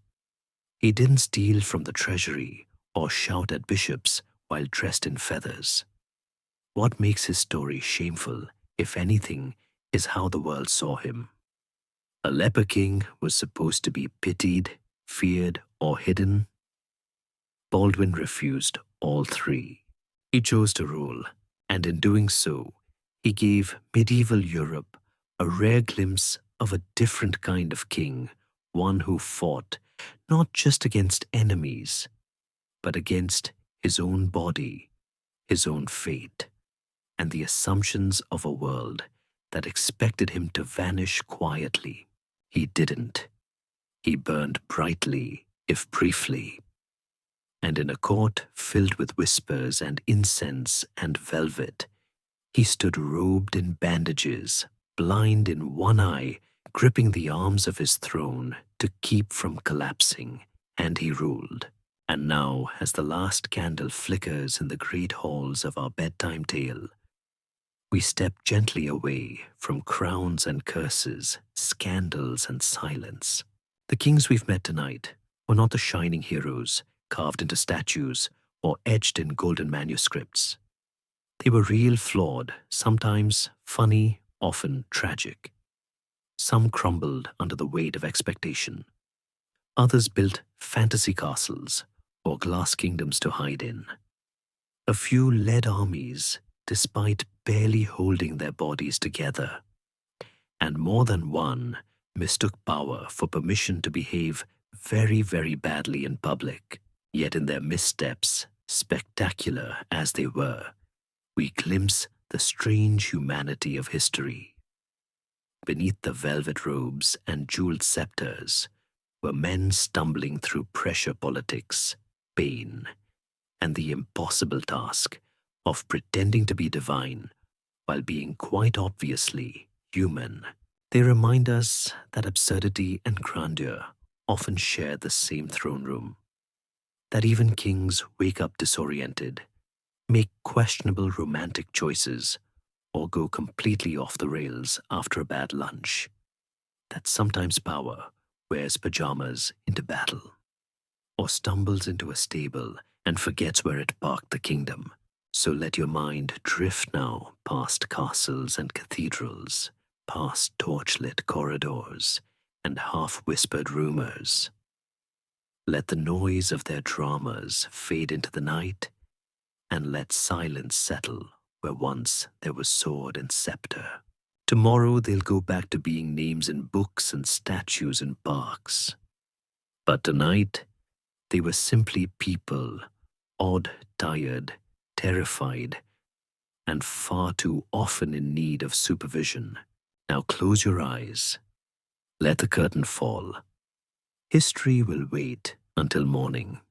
He didn't steal from the treasury or shout at bishops while dressed in feathers. What makes his story shameful, if anything, is how the world saw him. A leper king was supposed to be pitied, feared, or hidden. Baldwin refused all three. He chose to rule, and in doing so, he gave medieval Europe a rare glimpse of a different kind of king, one who fought not just against enemies, but against his own body, his own fate, and the assumptions of a world that expected him to vanish quietly. He didn't. He burned brightly, if briefly. And in a court filled with whispers and incense and velvet, he stood robed in bandages, blind in one eye, gripping the arms of his throne to keep from collapsing, and he ruled. And now, as the last candle flickers in the great halls of our bedtime tale, we step gently away from crowns and curses, scandals and silence. The kings we've met tonight were not the shining heroes carved into statues or etched in golden manuscripts. They were real, flawed, sometimes funny, often tragic. Some crumbled under the weight of expectation. Others built fantasy castles or glass kingdoms to hide in. A few led armies despite barely holding their bodies together. And more than one mistook power for permission to behave very, very badly in public. Yet in their missteps, spectacular as they were, we glimpse the strange humanity of history. Beneath the velvet robes and jeweled scepters were men stumbling through pressure politics, pain, and the impossible task of pretending to be divine while being quite obviously human. They remind us that absurdity and grandeur often share the same throne room, that even kings wake up disoriented, make questionable romantic choices, or go completely off the rails after a bad lunch, that sometimes power wears pajamas into battle, or stumbles into a stable and forgets where it parked the kingdom. So let your mind drift now past castles and cathedrals, past torchlit corridors and half-whispered rumors. Let the noise of their dramas fade into the night, and let silence settle where once there was sword and scepter. Tomorrow they'll go back to being names in books and statues in parks. But tonight, they were simply people, odd, tired, terrified, and far too often in need of supervision. Now close your eyes. Let the curtain fall. History will wait until morning.